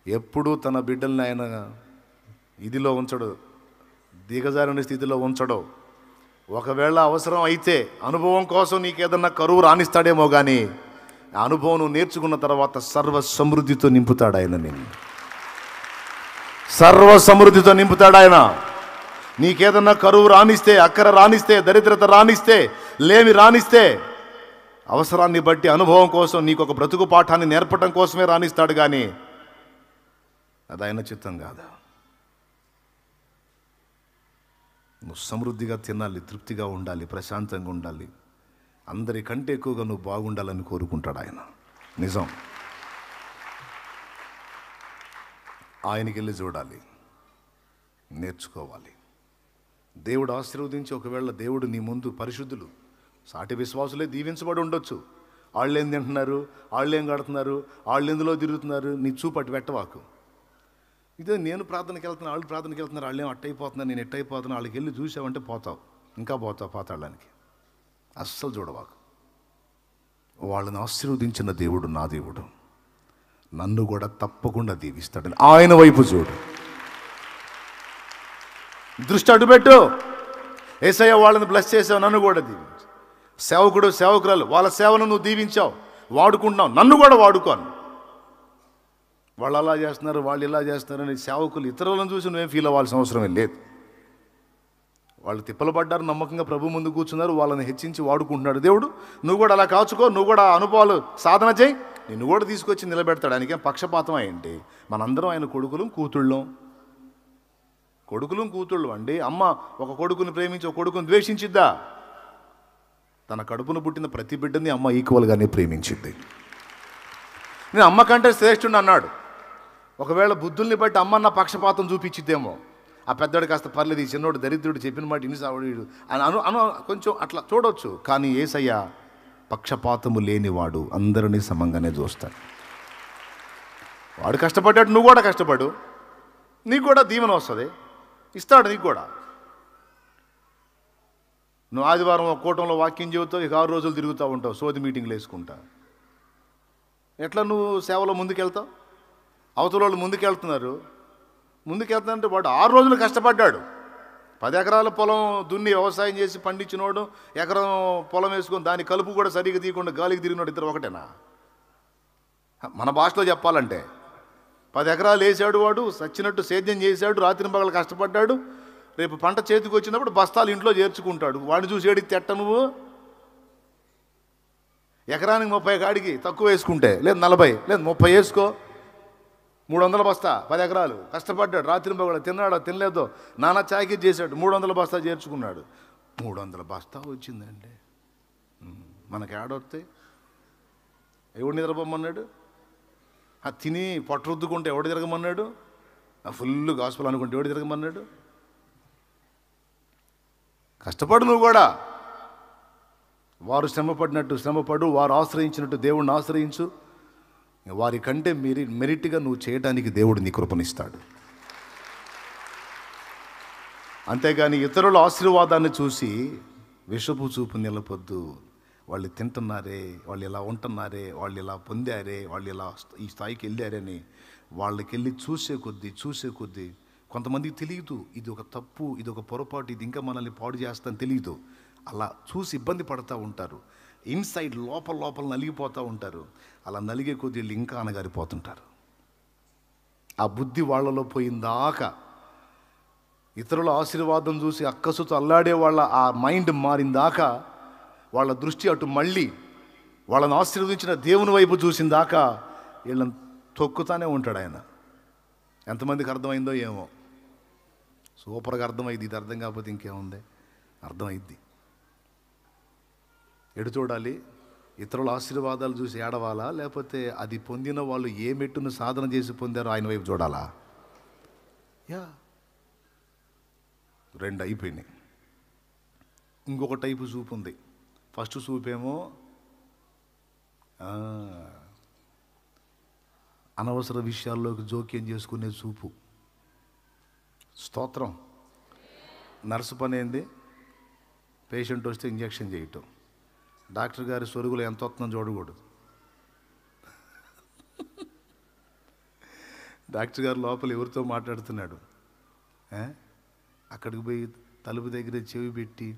ఎప్పుడూ తన బిడ్డల్ని ఆయన ఇదిలో ఉంచడు, దిగజారిన స్థితిలో ఉంచడు. ఒకవేళ అవసరం అయితే అనుభవం కోసం నీకేదన్నా కరువు రాణిస్తాడేమో కానీ ఆ అనుభవం నువ్వు నేర్చుకున్న తర్వాత సర్వ సమృద్ధితో నింపుతాడు ఆయన. నిన్ను సర్వ సమృద్ధితో నింపుతాడు ఆయన. నీకేదన్నా కరువు రాణిస్తే, అక్కర రాణిస్తే, దరిద్రత రాణిస్తే, లేమి రాణిస్తే అవసరాన్ని బట్టి అనుభవం కోసం నీకు ఒక బ్రతుకు పాఠాన్ని నేర్పడం కోసమే రాణిస్తాడు కానీ అది ఆయన చిత్తం కాదు. నువ్వు సమృద్ధిగా తినాలి, తృప్తిగా ఉండాలి, ప్రశాంతంగా ఉండాలి, అందరికంటే ఎక్కువగా నువ్వు బాగుండాలని కోరుకుంటాడు ఆయన. నిజం. ఆయనకి వెళ్ళి చూడాలి, నేర్చుకోవాలి. దేవుడు ఆశీర్వదించి ఒకవేళ దేవుడు నీ ముందు పరిశుద్ధులు సాటి విశ్వాసులే దీవించబడి ఉండొచ్చు. వాళ్ళు ఏం తింటున్నారు, వాళ్ళు ఏం కడుతున్నారు, వాళ్ళు ఎందులో తిరుగుతున్నారు, నీ చూపట్టు పెట్టవాకు. ఇదే నేను ప్రార్థనకి వెళ్తున్నాను, వాళ్ళు ప్రార్థనకి వెళ్తున్నారు, వాళ్ళు ఏం అట్టయిపోతున్నారు, నేను ఎట్టయిపోతున్నా, వాళ్ళకి వెళ్ళి చూసావంటే పోతావు, ఇంకా పోతావు పాతాళానికి. అస్సలు చూడవాకు. వాళ్ళని ఆశీర్వదించిన దేవుడు నా దేవుడు, నన్ను కూడా తప్పకుండా దీవిస్తాడని ఆయన వైపు చూడు. దృష్టి అడ్డుపెట్టు. యేసయ్య వాళ్ళని బ్లెస్ చేసావు, నన్ను కూడా దీవించు. సేవకుడు సేవకురాలు వాళ్ళ సేవను నువ్వు దీవించావు, వాడుకుంటున్నావు, నన్ను కూడా వాడుకోను. వాళ్ళు అలా చేస్తున్నారు, వాళ్ళు ఇలా చేస్తున్నారని సేవకులు ఇతరులను చూసి నువ్వేం ఫీల్ అవ్వాల్సిన అవసరమే లేదు. వాళ్ళు తిప్పలు పడ్డారు, నమ్మకంగా ప్రభు ముందు కూర్చున్నారు, వాళ్ళని హెచ్చించి వాడుకుంటున్నాడు దేవుడు. నువ్వు కూడా అలా కాచుకో, నువ్వు కూడా అనుభవాలు సాధన చేయి, నిన్ను కూడా తీసుకొచ్చి నిలబెడతాడు. ఆయనకేం పక్షపాతం ఏంటి? మనందరం ఆయన కొడుకులం కూతుళ్ళం అండి. అమ్మ ఒక కొడుకుని ప్రేమించి ఒక కొడుకుని ద్వేషించిద్దా? తన కడుపును పుట్టిన ప్రతి బిడ్డని అమ్మ ఈక్వల్గానే ప్రేమించింది. నేను అమ్మ కంటే శ్రేష్ఠుని అన్నాడు. ఒకవేళ బుద్ధుల్ని బట్టి అమ్మ నా పక్షపాతం చూపించిద్దేమో. ఆ పెద్దోడు కాస్త పర్లేదు, ఈ చిన్నోడు దరిద్రుడు చెప్పిన మాట ఇన్ని సావుడు అని కొంచెం అట్లా చూడవచ్చు. కానీ యేసయ్య పక్షపాతము లేనివాడు, అందరినీ సమంగానే చూస్తాడు. వాడు కష్టపడ్డాడు, నువ్వు కూడా కష్టపడు, నీకు కూడా దీవెన వస్తుంది, ఇస్తాడు నీకు కూడా. నువ్వు ఆదివారం ఒక కూటంలో వాక్యం చెబుతావు, ఇక 6 రోజులు తిరుగుతూ ఉంటావు, సోది మీటింగ్లు వేసుకుంటా. ఎట్లా నువ్వు సేవలో ముందుకెళ్తావు? అవతల వాళ్ళు ముందుకెళ్తానంటే వాడు 6 రోజులు కష్టపడ్డాడు. 10 ఎకరాల పొలం దున్ని వ్యవసాయం చేసి పండించినోడు, ఎకరం పొలం వేసుకొని దాని కలుపు కూడా సరిగ్గా తీయకుండా గాలికి తిరిగినోడు ఇద్దరు ఒకటేనా? మన భాషలో చెప్పాలంటే 10 ఎకరాలు వేసాడు వాడు, సచ్చినట్టు సేద్యం చేశాడు, రాత్రి పగలు కష్టపడ్డాడు. రేపు పంట చేతికి వచ్చినప్పుడు బస్తాలు ఇంట్లో చేర్చుకుంటాడు. వాడిని చూసి ఏడికి తెట్ట నువ్వు. ఎకరానికి 30 కాడికి తక్కువ వేసుకుంటే, లేదు 40, లేదు 30 వేసుకో, 300 బస్తా. 10 ఎకరాలు కష్టపడ్డాడు, రాత్రి పగలు తిన్నాడో తినలేదో నానా చాకీ చేశాడు, 300 బస్తా చేర్చుకున్నాడు. 300 బస్తా వచ్చిందండి. మనకి ఆడొస్తే ఎవడు నిద్రపోమన్నాడు? తిని పొట్టరుద్దుకుంటే ఎవడు తిరగమన్నాడు? ఫుల్ గాస్పల్ అనుకుంటే ఎవడు తిరగమన్నాడు? కష్టపడు నువ్వు కూడా. వారు శ్రమపడు, వారు ఆశ్రయించినట్టు దేవుడిని ఆశ్రయించు. వారి కంటే మెరిట్గా నువ్వు చేయడానికి దేవుడు నీ కృపనిస్తాడు. అంతేగాని ఇతరుల ఆశీర్వాదాన్ని చూసి విషపు చూపు నిలపొద్దు. వాళ్ళు తింటున్నారే, వాళ్ళు ఇలా ఉంటున్నారే, వాళ్ళు ఇలా పొందారే, వాళ్ళు ఇలా ఈ స్థాయికి వెళ్ళారని వాళ్ళకెళ్ళి చూసే కొద్దీ కొంతమందికి తెలియదు ఇది ఒక తప్పు, ఇది ఒక పొరపాటు, ఇది ఇంకా మనల్ని పాడు చేస్తుందని తెలియదు. అలా చూసి ఇబ్బంది పడుతూ ఉంటారు. ఇన్సైడ్ లోపల లోపల నలిగిపోతూ ఉంటారు. అలా నలిగే కొద్ది వీళ్ళు ఇంకా అనగారిపోతుంటారు. ఆ బుద్ధి వాళ్ళలో పోయిందాకా, ఇతరుల ఆశీర్వాదం చూసి అక్కసుతో అల్లాడే వాళ్ళ ఆ మైండ్ మారిందాకా, వాళ్ళ దృష్టి అటు మళ్ళీ వాళ్ళని ఆశీర్వదించిన దేవుని వైపు చూసిందాకా వీళ్ళని తొక్కుతానే ఉంటాడు ఆయన. ఎంతమందికి అర్థమైందో ఏమో. సూపర్గా అర్థమైంది. ఇది అర్థం కాకపోతే ఇంకేముంది, అర్థమైద్ది. ఎటు చూడాలి? ఇతరుల ఆశీర్వాదాలు చూసి ఏడవాలా, లేకపోతే అది పొందిన వాళ్ళు ఏ మెట్టును సాధన చేసి పొందారో ఆయన వైపు చూడాలా? యా, రెండు అయిపోయినాయి. ఇంకొక టైపు చూపు ఉంది. ఫస్ట్ చూపేమో అనవసర విషయాల్లోకి జోక్యం చేసుకునే చూపు. స్తోత్రం. నర్సు పని ఏంది? పేషెంట్ వస్తే ఇంజెక్షన్ చేయటం. డాక్టర్ గారి సొరుగులు ఎంత వస్తుందో చూడకూడదు. డాక్టర్ గారు లోపల ఎవరితో మాట్లాడుతున్నాడు, అక్కడికి పోయి తలుపు దగ్గర చెవి పెట్టి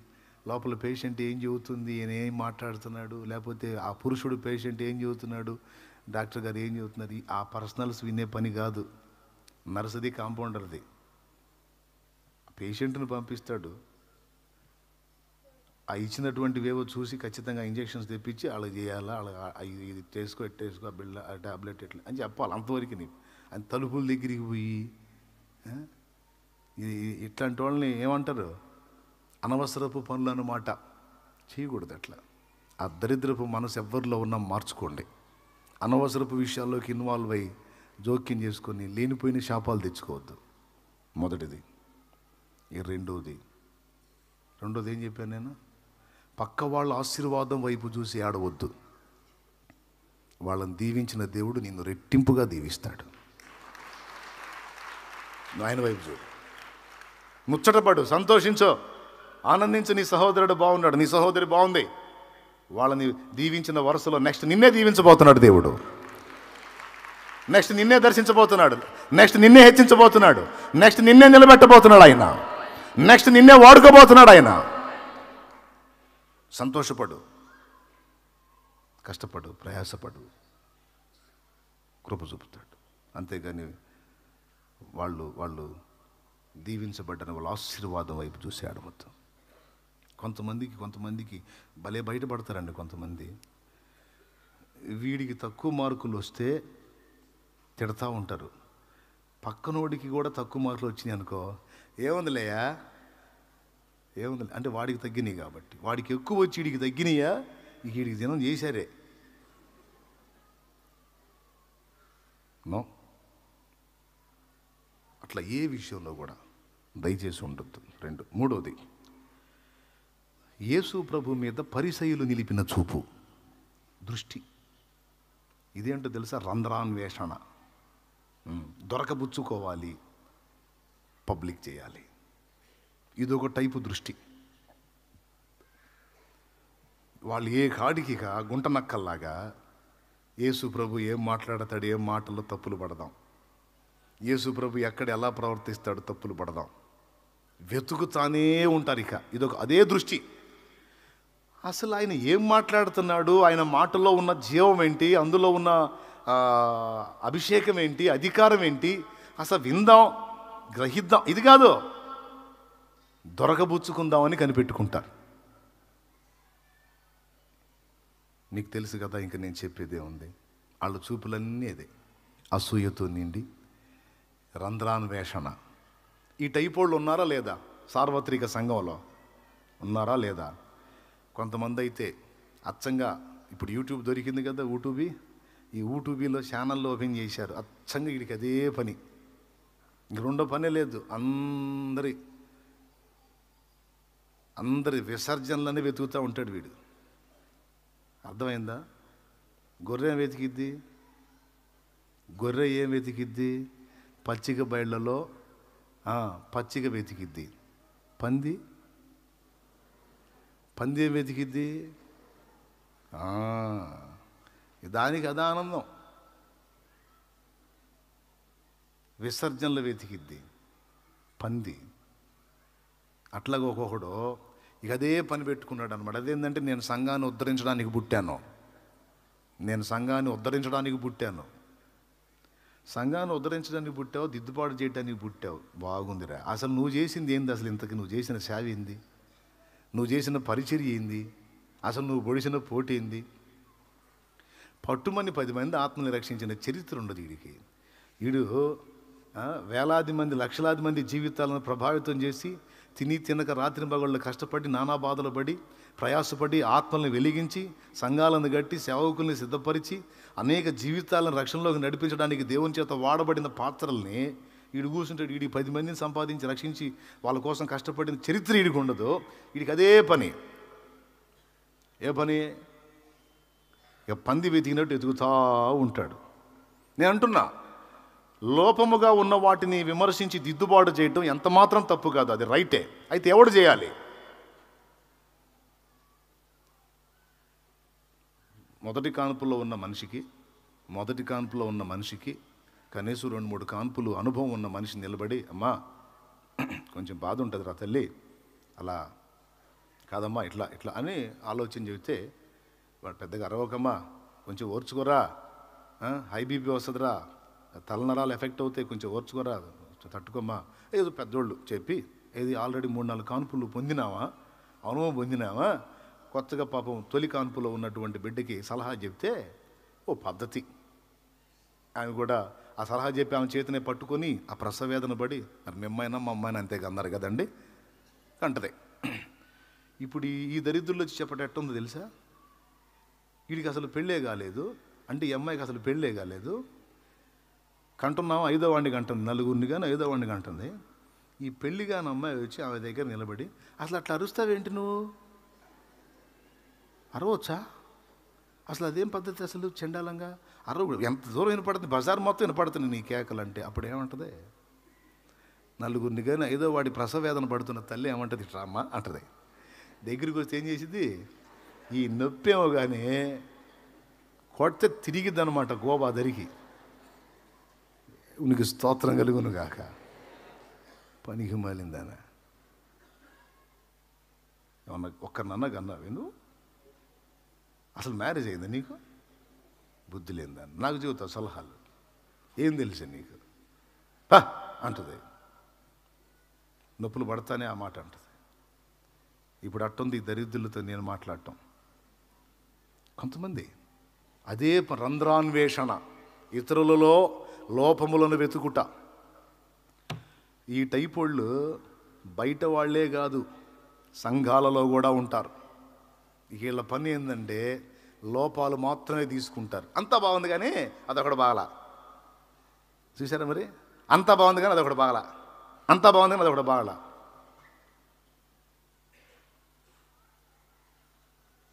లోపల పేషెంట్ ఏం చెబుతుంది, ఈయన ఏం మాట్లాడుతున్నాడు, లేకపోతే ఆ పురుషుడు పేషెంట్ ఏం చెబుతున్నాడు, డాక్టర్ గారు ఏం చెబుతున్నారు, ఆ పర్సనల్స్ వినే పని కాదు నర్సుది, కాంపౌండర్ది. పేషెంట్ని పంపిస్తాడు, ఆ ఇచ్చినటువంటి వేవో చూసి ఖచ్చితంగా ఇంజెక్షన్స్ తెప్పించి వాళ్ళకి చేయాలా, వాళ్ళ ఇది చేసుకో, ఎట్టేసుకో, బిళ్ళ టాబ్లెట్ ఎట్లా అని చెప్పాలి. అంతవరకు నీకు అని తలుపుల దగ్గరికి పోయి ఇది ఇట్లాంటి వాళ్ళని ఏమంటారు, అనవసరపు పనులు అన్నమాట. చేయకూడదు అట్లా. ఆ దరిద్రపు మనసు ఎవరిలో ఉన్నా మార్చుకోండి. అనవసరపు విషయాల్లోకి ఇన్వాల్వ్ అయ్యి జోక్యం చేసుకొని లేనిపోయిన శాపాలు తెచ్చుకోవద్దు. మొదటిది. ఈ రెండోది ఏం చెప్పాను నేను? పక్క వాళ్ళ ఆశీర్వాదం వైపు చూసి ఏడవద్దు. వాళ్ళని దీవించిన దేవుడు నిన్ను రెట్టింపుగా దీవిస్తాడు. ఆయన వైపు చూడు, ముచ్చటపడు, సంతోషించో, ఆనందించు. నీ సహోదరుడు బాగున్నాడు, నీ సహోదరి బాగుంది. వాళ్ళని దీవించిన వరుసలో నెక్స్ట్ నిన్నే దీవించబోతున్నాడు దేవుడు. నెక్స్ట్ నిన్నే దర్శించబోతున్నాడు. నెక్స్ట్ నిన్నే హెచ్చించబోతున్నాడు. నెక్స్ట్ నిన్నే నిలబెట్టబోతున్నాడు ఆయన. నెక్స్ట్ నిన్నే వాడుకోబోతున్నాడు ఆయన. సంతోషపడు, కష్టపడు, ప్రయాసపడు, కృప చూపుతాడు. అంతేగాని వాళ్ళు దీవించబడ్డని వాళ్ళ ఆశీర్వాదం వైపు చూసి ఆడవద్దు. కొంతమందికి భలే బయటపడతారండి. కొంతమంది వీడికి తక్కువ మార్కులు వస్తే తిడతా ఉంటారు. పక్కనోడికి కూడా తక్కువ మార్కులు వచ్చినాయి అనుకో, ఏముందిలేయా, ఏముంది అంటే వాడికి తగ్గినాయి కాబట్టి. వాడికి ఎక్కువ వచ్చి వీడికి తగ్గినాయా, వీడికి దినం చేశారే. నో, అట్లా ఏ విషయంలో కూడా దయచేసి ఉండొద్దు. మూడోది, యేసు ప్రభు మీద పరిసయ్యులు నిలిపిన చూపు, దృష్టి. ఇదేంటో తెలుసా? రంధ్రాన్వేషణ. దొరకబుచ్చుకోవాలి, పబ్లిక్ చేయాలి. ఇదొక టైపు దృష్టి. వాళ్ళు ఏ కాడికి గుంట నక్కల్లాగా యేసు ప్రభు ఏం మాట్లాడతాడు, ఏం మాటల్లో తప్పులు పడదాం, యేసు ప్రభు ఎక్కడ ఎలా ప్రవర్తిస్తాడు తప్పులు పడదాం, వెతుకుతానే ఉంటారు. ఇదొక అదే దృష్టి. అసలు ఆయన ఏం మాట్లాడుతున్నాడు, ఆయన మాటల్లో ఉన్న జీవం ఏంటి, అందులో ఉన్న అభిషేకం ఏంటి, అధికారం ఏంటి, అసలు విందాం, గ్రహిద్దాం. ఇది కాదు, దొరకబుచ్చుకుందామని కనిపెట్టుకుంటారు. నీకు తెలుసు కదా, ఇంకా నేను చెప్పేదే ఉంది. వాళ్ళ చూపులన్నీ అదే, అసూయతో నిండి రంధ్రాన్వేషణ. ఈ టైప్ వాళ్ళు ఉన్నారా లేదా? సార్వత్రిక సంఘంలో ఉన్నారా లేదా? కొంతమంది అయితే అచ్చంగా, ఇప్పుడు యూట్యూబ్ దొరికింది కదా, ఈ యూట్యూబీలో ఛానల్లో ఓపెన్ చేశారు. అచ్చంగా వీడికి అదే పని, ఇంక రెండో పనే లేదు. అందరి విసర్జనలన్నీ వెతుకుతూ ఉంటాడు వీడు. అర్థమైందా? గొర్రె ఏం వెతికిద్ది? పచ్చిక బయళ్ళలో పచ్చిక వెతికిద్ది. పంది ఏం వెతికిద్ది? దానికి అదా ఆనందం. విసర్జనలు వెతికిద్ది. పంది. అట్లాగే ఒక్కొక్కడు ఇక అదే పని పెట్టుకున్నాడు అనమాట. అదేంటంటే నేను సంఘాన్ని ఉద్ధరించడానికి పుట్టాను, సంఘాన్ని ఉద్ధరించడానికి పుట్టావు, దిద్దుబాటు చేయడానికి పుట్టావు. బాగుందిరా. అసలు నువ్వు చేసింది ఏంది? అసలు ఇంతకు నువ్వు చేసిన సేవ ఏంది? నువ్వు చేసిన పరిచర్య ఏంది? అసలు నువ్వు పొడిచిన పోటీ ఏంది? పట్టుమని 10 మంది ఆత్మని రక్షించిన చరిత్ర ఉండదు వీడికి. వీడు వేలాది మంది, లక్షలాది మంది జీవితాలను ప్రభావితం చేసి, తిని తినక రాత్రి పగళ్ళు కష్టపడి, నానా బాధలు పడి, ప్రయాసపడి, ఆత్మల్ని వెలిగించి, సంఘాలను గట్టి, సేవకుల్ని సిద్ధపరిచి, అనేక జీవితాలను రక్షణలోకి నడిపించడానికి దేవుని చేత వాడబడిన పాత్రల్ని వీడు కూర్చుంటాడు. వీడికి 10 మందిని సంపాదించి రక్షించి వాళ్ళ కోసం కష్టపడిన చరిత్ర వీడికి ఉండదు. వీడికి అదే పని. ఏ పని? ఇక పంది వెతికినట్టు ఎతుకుతా ఉంటాడు. నేను అంటున్నా, లోపముగా ఉన్న వాటిని విమర్శించి దిద్దుబాటు చేయటం ఎంత మాత్రం తప్పు కాదు, అది రైటే. అయితే ఎవడు చేయాలి? మొదటి కాన్పులో ఉన్న మనిషికి కనీసం 2-3 కాన్పులు అనుభవం ఉన్న మనిషి నిలబడి, అమ్మా కొంచెం బాధ ఉంటుంది రా తల్లి, అలా కాదమ్మా, ఇట్లా ఇట్లా అని ఆలోచన చెబితే వాడు పెద్దగా అరవకమ్మా, కొంచెం ఓర్చుకోరా, హై బీపీ వస్తుందిరా, తలనరాలు ఎఫెక్ట్ అవుతాయి, కొంచెం ఓర్చుకోరా, తట్టుకోమ్మా, ఏదో పెద్దోళ్ళు చెప్పి, ఏది ఆల్రెడీ 3-4 కాన్పులు పొందినావా, అనుభవం పొందినావా, కొత్తగా పాపం తొలి కాన్పులో ఉన్నటువంటి బిడ్డకి సలహా చెప్తే ఓ పద్ధతి. ఆమె కూడా ఆ సలహా చెప్పి ఆమె చేతినే పట్టుకొని ఆ ప్రసవేదన పడి, మరి మిమ్మైనా మా అమ్మాయినా అంతే అన్నారు కదండి అంటదే. ఇప్పుడు ఈ దరిద్రులు వచ్చి చెప్పటట్టుందో తెలుసా? వీడికి అసలు పెళ్ళే కాలేదు, అంటే ఈ అమ్మాయికి అసలు పెళ్ళే కాలేదు, కంటున్నాము 5వ వాడిని కంటుంది, 4గురిని కానీ 5వ వాడిని కంటుంది. ఈ పెళ్ళి కాని అమ్మాయి వచ్చి ఆమె దగ్గర నిలబడి, అసలు అట్లా అరుస్తావేంటి నువ్వు? అరవచ్చా? అసలు అదేం పద్ధతి? అసలు చండాలంగా అరవ ఎంత దూరం వినపడుతుంది, బజార్ మొత్తం వినపడుతుంది నీ కేకలంటే. అప్పుడు ఏమంటుంది? 4గురిని కానీ 5వ వాడి ప్రసవేదన పడుతున్న తల్లి ఏమంటుంది? ఇట్లా అమ్మ అంటది. దగ్గరికి వస్తే ఏం చేసింది? ఈ నొప్పేమో కానీ కొడితే తిరిగిద్ది అనమాట గోబా దరికి. ఉనికి స్తోత్రం కలుగును గాక. పనికి మాలిందాన ఏమన్నా ఒక్కరినన్నా కన్నావే నువ్వు? అసలు మ్యారేజ్ అయిందా నీకు? బుద్ధి లేదాన్ని నాకు చెబుతావు సలహాలు. ఏం తెలుసా నీకు? అంటుంది. నొప్పులు పడతానే ఆ మాట అంటుంది. ఇప్పుడు అట్టుంది దరిద్రులతో నేను మాట్లాడటం. కొంతమంది అదే రంధ్రాన్వేషణ, ఇతరులలో లోపములను వెతుకుట. ఈ టైప్ వాళ్ళు బయట వాళ్ళే కాదు, సంఘాలలో కూడా ఉంటారు. వీళ్ళ పని ఏంటంటే లోపాలు మాత్రమే తీసుకుంటారు. అంతా బాగుంది కానీ అదొకటి బాగలా. చూసారా మరి? అంతా బాగుంది కానీ అదొకటి బాగలా, అంతా బాగుంది కానీ అదొకటి బాగలా.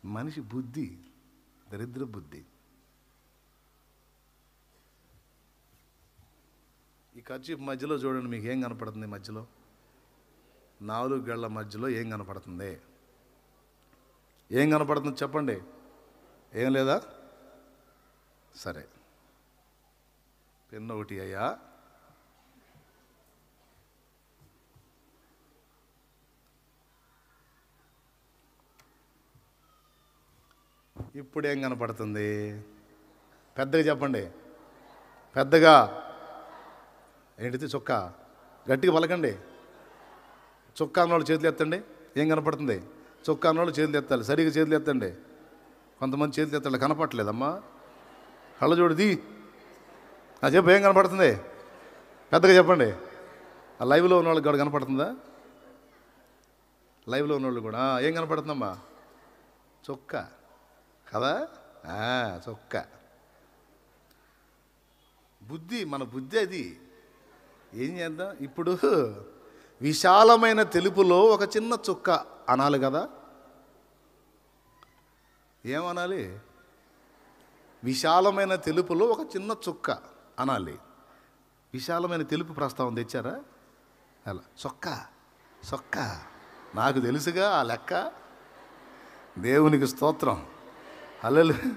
మనిషి బుద్ధి దరిద్ర బుద్ధి. ఈ ఖర్చు మధ్యలో చూడండి, మీకు ఏం కనపడుతుంది? మధ్యలో 4 గళ్ళ మధ్యలో ఏం కనపడుతుంది? ఏం కనపడుతుంది చెప్పండి? ఏం లేదా? సరే, పెన్ను ఒకటి అయ్యా. ఇప్పుడు ఏం కనపడుతుంది? పెద్దగా చెప్పండి, పెద్దగా. ఏంటిది? చొక్కా. గట్టిగా పలకండి. చొక్కా అన్నోళ్ళు చేతులు ఎత్తండి. ఏం కనపడుతుంది? చొక్కా అన్నోళ్ళు చేతులు ఎత్తాలి. సరిగ్గా చేతులు ఎత్తండి. కొంతమంది చేతులు ఎత్తాలి, కనపడలేదమ్మా. కళ్ళజోడిది చెప్పు, ఏం కనపడుతుంది? పెద్దగా చెప్పండి. ఆ లైవ్లో ఉన్న వాళ్ళకి కూడా కనపడుతుందా? లైవ్లో ఉన్నవాళ్ళు కూడా ఏం కనపడుతుందమ్మా? చొక్కా కదా, చొక్కా. బుద్ధి, మన బుద్ధి అది. ఏం చేద్దాం ఇప్పుడు? విశాలమైన తెలుపులో ఒక చిన్న చుక్క అనాలి కదా. ఏమనాలి? విశాలమైన తెలుపులో ఒక చిన్న చుక్క అనాలి. విశాలమైన తెలుపు ప్రస్తావన తెచ్చారా? అలా చొక్క నాకు తెలుసుగా ఆ లెక్క. దేవునికి స్తోత్రం. హల్లెలూయా.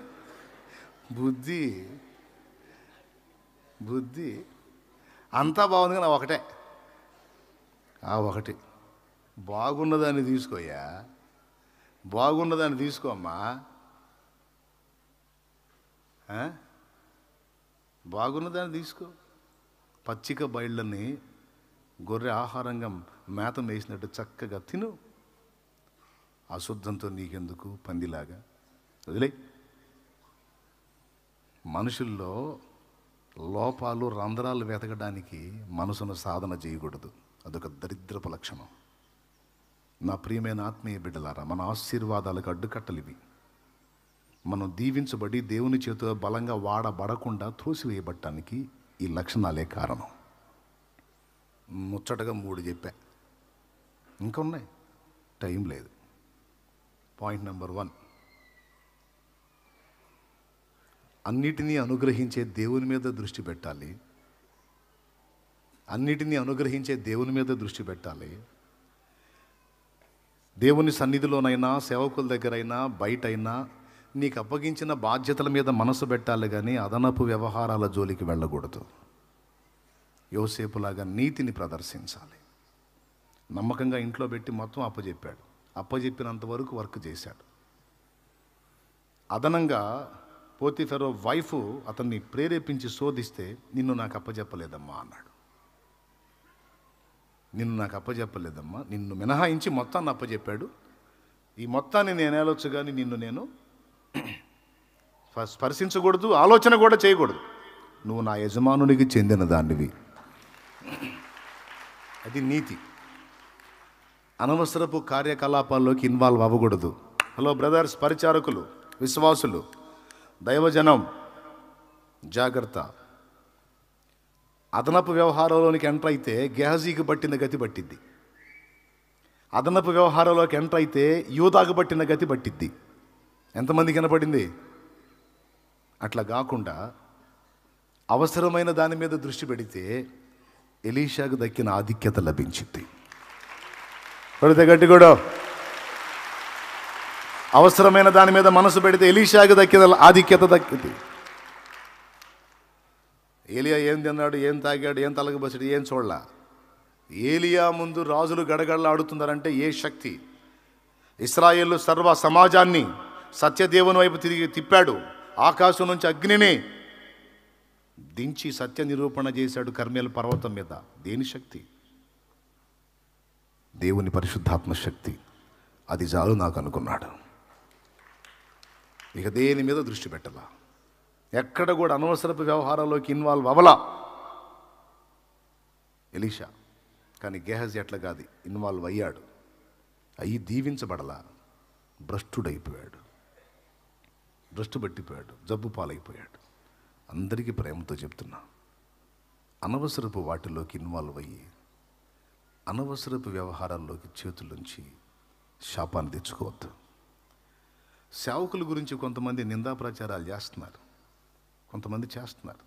బుద్ధి అంతా బాగుంది కానీ ఒకటే. ఆ ఒకటి బాగున్నదాన్ని తీసుకోయా, బాగున్నదాన్ని తీసుకో అమ్మా. బాగున్నదాన్ని తీసుకో. పచ్చిక బయళ్ళని గొర్రె ఆహారంగా మేత వేసినట్టు చక్కగా తిను. అశుద్ధంతో నీకెందుకు పందిలాగా? వదిలే. మనుషుల్లో లోపాలు రంధ్రాలు వెతకడానికి మనసును సాధన చేయకూడదు. అదొక దరిద్రపు లక్షణం. నా ప్రియమైన ఆత్మీయ బిడ్డలారా, మన ఆశీర్వాదాలకు అడ్డుకట్టలు ఇవి. మనం దీవించబడి దేవుని చేతిలో బలంగా వాడబడకుండా త్రోసివేయబడటానికి ఈ లక్షణాలే కారణం. ముచ్చటగా 3 చెప్పా, ఇంకా ఉన్నాయి, టైం లేదు. పాయింట్ నెంబర్ 1, అన్నిటినీ అనుగ్రహించే దేవుని మీద దృష్టి పెట్టాలి. అన్నిటినీ అనుగ్రహించే దేవుని మీద దృష్టి పెట్టాలి. దేవుని సన్నిధిలోనైనా, సేవకుల దగ్గరైనా, బయటైనా నీకు అప్పగించిన బాధ్యతల మీద మనసు పెట్టాలి, కానీ అదనపు వ్యవహారాల జోలికి వెళ్ళకూడదు. యోసేపులాగా నీతిని ప్రదర్శించాలి. నమ్మకంగా ఇంట్లో పెట్టి మొత్తం అప్పచెప్పాడు. అప్పచెప్పినంత వరకు వర్క్ చేశాడు. అదనంగా పోతిఫెరో వైఫ్ అతన్ని ప్రేరేపించి శోధిస్తే, నిన్ను నాకు అప్పచెప్పలేదమ్మా అన్నాడు. నిన్ను నాకు అప్పచెప్పలేదమ్మా, నిన్ను మినహాయించి మొత్తాన్ని అప్పచెప్పాడు. ఈ మొత్తాన్ని నేను ఏలొచ్చు, కానీ నిన్ను నేను స్పర్శించకూడదు, ఆలోచన కూడా చేయకూడదు. నువ్వు నా యజమానునికి చెందిన దానివి. అది నీతి. అనవసరపు కార్యకలాపాల్లోకి ఇన్వాల్వ్ అవ్వకూడదు. హలో బ్రదర్స్, పరిచారకులు, విశ్వాసులు, దైవజనం, జాగ్రత్త. అదనపు వ్యవహారంలోనికి ఎంటర్ అయితే గెహజీకి పట్టిన గతి పట్టిద్ది. అదనపు వ్యవహారంలోకి ఎంటర్ అయితే యూదాకు పట్టిన గతి పట్టిద్ది. ఎంతమందికి వినపడింది? అట్లా కాకుండా అవసరమైన దాని మీద దృష్టి పెడితే ఎలీషాకు దక్కిన ఆధిక్యత లభించింది. కొడితే గట్టి కూడా. అవసరమైన దాని మీద మనసు పెడితే ఎలీషాకు దక్కిన ఆధిక్యత దక్కింది. ఏలియా ఏం తిన్నాడు, ఏం తాగాడు, ఏం తలగబసాడు, ఏం చూడలా. ఏలియా ముందు రాజులు గడగడలాడుతున్నారంటే ఏ శక్తి? ఇశ్రాయేలు సర్వ సమాజాన్ని సత్యదేవుని వైపు తిరిగి తిప్పాడు. ఆకాశం నుంచి అగ్నిని దించి సత్య నిరూపణ చేశాడు కర్మేలు పర్వతం మీద. దేని శక్తి? దేవుని పరిశుద్ధాత్మ శక్తి. అది చాలు నాకు అనుకున్నాడు. ఇక దేని మీద దృష్టి పెట్టలా. ఎక్కడ కూడా అనవసరపు వ్యవహారాల్లోకి ఇన్వాల్వ్ అవ్వలా ఎలీషా. కానీ గెహజీ ఎట్లా కాదు, ఇన్వాల్వ్ అయ్యాడు. అయ్యి దీవించబడలా, భ్రష్టుడైపోయాడు, భ్రష్టు పట్టిపోయాడు, జబ్బు పాలైపోయాడు. అందరికీ ప్రేమతో చెప్తున్నా, అనవసరపు వాటిలోకి ఇన్వాల్వ్ అయ్యి అనవసరపు వ్యవహారాల్లోకి చేతుల్లోంచి శాపాన్ని తెచ్చుకోవద్దు. సేవకుల గురించి కొంతమంది నిందా ప్రచారాలు చేస్తున్నారు. కొంతమంది చేస్తున్నారు.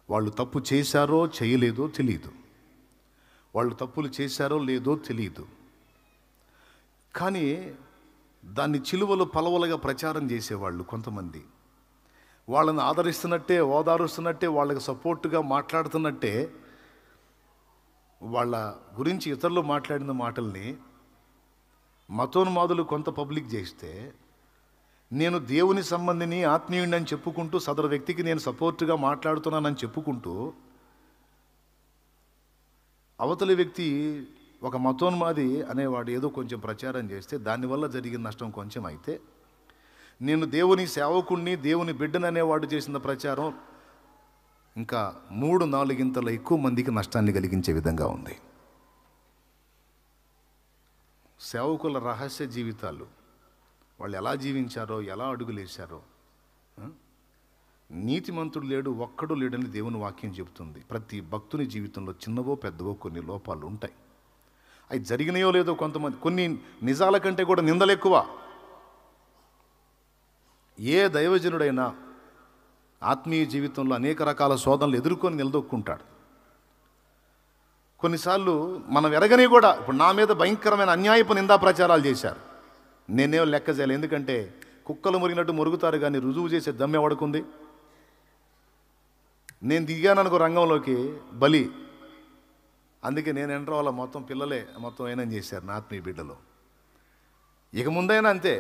వాళ్ళు తప్పు చేశారో చేయలేదో తెలియదు. వాళ్ళు తప్పులు చేశారో లేదో తెలియదు. కానీ దాన్ని చిలువలు పలవలుగా ప్రచారం చేసేవాళ్ళు కొంతమంది. వాళ్ళని ఆదరిస్తున్నట్టే, ఓదారుస్తున్నట్టే, వాళ్ళకి సపోర్టుగా మాట్లాడుతున్నట్టే వాళ్ళ గురించి ఇతరులు మాట్లాడిన మాటల్ని మతోన్మాదులు కొంత పబ్లిక్ చేస్తే, నేను దేవుని సంబంధిని, ఆత్మీయుడిని అని చెప్పుకుంటూ, సదరు వ్యక్తికి నేను సపోర్టుగా మాట్లాడుతున్నానని చెప్పుకుంటూ, అవతలి వ్యక్తి ఒక మతోన్మాది అనేవాడు ఏదో కొంచెం ప్రచారం చేస్తే దానివల్ల జరిగిన నష్టం కొంచెం అయితే, నేను దేవుని సేవకుణ్ణి, దేవుని బిడ్డను అనేవాడు చేసిన ప్రచారం ఇంకా 3-4 ఎక్కువ మందికి నష్టాన్ని కలిగించే విధంగా ఉంది. సేవకుల రహస్య జీవితాలు, వాళ్ళు ఎలా జీవించారో, ఎలా అడుగులేశారో. నీతిమంతుడు లేడు, ఒక్కడు లేడని దేవుని వాక్యం చెబుతుంది. ప్రతి భక్తుని జీవితంలో చిన్నవో పెద్దవో కొన్ని లోపాలు ఉంటాయి. అవి జరిగినాయో లేదో కొంతమంది, కొన్ని నిజాల కంటే కూడా నిందలు ఎక్కువ. ఏ దైవజనుడైనా ఆత్మీయ జీవితంలో అనేక రకాల శోధనలు ఎదుర్కొని నిలదొక్కుంటాడు. కొన్నిసార్లు మనం ఎరగని కూడా, ఇప్పుడు నా మీద భయంకరమైన అన్యాయపు నిందా ప్రచారాలు చేశారు. నేనేం లెక్క చేయాలి, ఎందుకంటే కుక్కలు మురిగినట్టు మురుగుతారు, కానీ రుజువు చేసే దమ్మె ఎవడుకుంది? నేను దిగాననుకో రంగంలోకి, బలి అందుకే నేను ఎంటర్ వాళ్ళ మొత్తం పిల్లలే మొత్తం ఏనం చేశారు నా ఆత్మీయ బిడ్డలు. ఇక ముందైనా అంతే,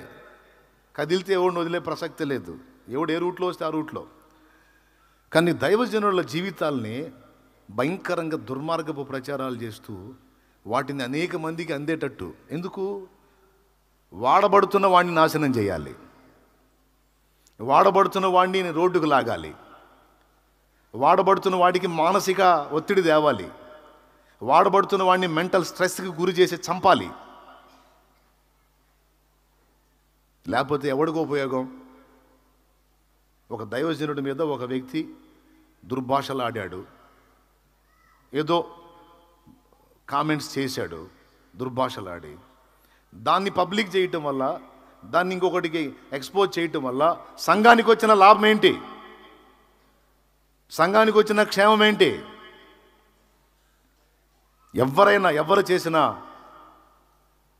కదిలితే ఎవడిని వదిలే ప్రసక్తి లేదు, ఎవడు ఏ రూట్లో వస్తే ఆ రూట్లో. కానీ దైవజనుల జీవితాల్ని భయంకరంగా దుర్మార్గపు ప్రచారాలు చేస్తూ వాటిని అనేక మందికి అందేటట్టు, ఎందుకు? వాడబడుతున్న వాడిని నాశనం చేయాలి, వాడబడుతున్న వాడిని రోడ్డుకు లాగాలి, వాడబడుతున్న వాడికి మానసిక ఒత్తిడి తేవాలి, వాడబడుతున్న వాడిని మెంటల్ స్ట్రెస్కి గురి చేసి చంపాలి. లేకపోతే ఎవడికి ఉపయోగం? ఒక దైవజనుడి మీద ఒక వ్యక్తి దుర్భాషలాడాడు, ఏదో కామెంట్స్ చేశాడు, దుర్భాషలాడి దాన్ని పబ్లిక్ చేయటం వల్ల, దాన్ని ఇంకొకటికి ఎక్స్పోజ్ చేయటం వల్ల సంఘానికి వచ్చిన లాభం ఏంటి? సంఘానికి వచ్చిన క్షేమం ఏంటి? ఎవరు చేసినా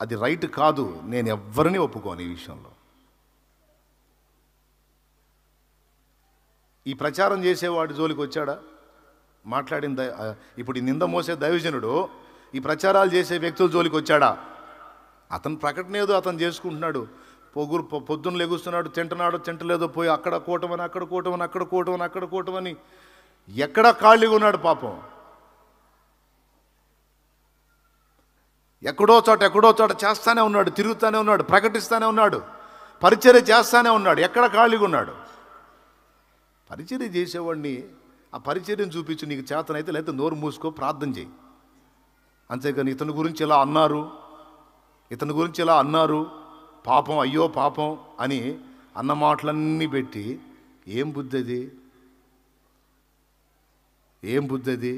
అది రైట్ కాదు. నేను ఎవ్వరిని ఒప్పుకోను ఈ విషయంలో. ఈ ప్రచారం చేసేవాడి జోలికి వచ్చాడా? మాట్లాడిన ఇప్పుడు ఈ నింద మోసే దైవజనుడు ఈ ప్రచారాలు చేసే వ్యక్తుల జోలికి వచ్చాడా? అతను ప్రకటన ఏదో అతను చేసుకుంటున్నాడు, పొద్దున్న లెగుస్తున్నాడు, తింటలేదో పోయి అక్కడ కూటమని అక్కడ కూటమని అక్కడ కూటమని అక్కడ కూటమని ఎక్కడ ఖాళీగా ఉన్నాడు పాపం. ఎక్కడో చోట చేస్తానే ఉన్నాడు, తిరుగుతూనే ఉన్నాడు, ప్రకటిస్తూనే ఉన్నాడు, పరిచర్య చేస్తానే ఉన్నాడు, ఎక్కడ ఖాళీగా ఉన్నాడు. పరిచర్య చేసేవాడిని ఆ పరిచర్యను చూపించు, నీకు చేతనైతే, లేకపోతే నోరు మూసుకో, ప్రార్థన చేయి. అంతేగాని ఇతని గురించి ఇలా అన్నారు, పాపం, అయ్యో పాపం అని అన్న మాటలన్నీ పెట్టి ఏం బుద్ధి అది?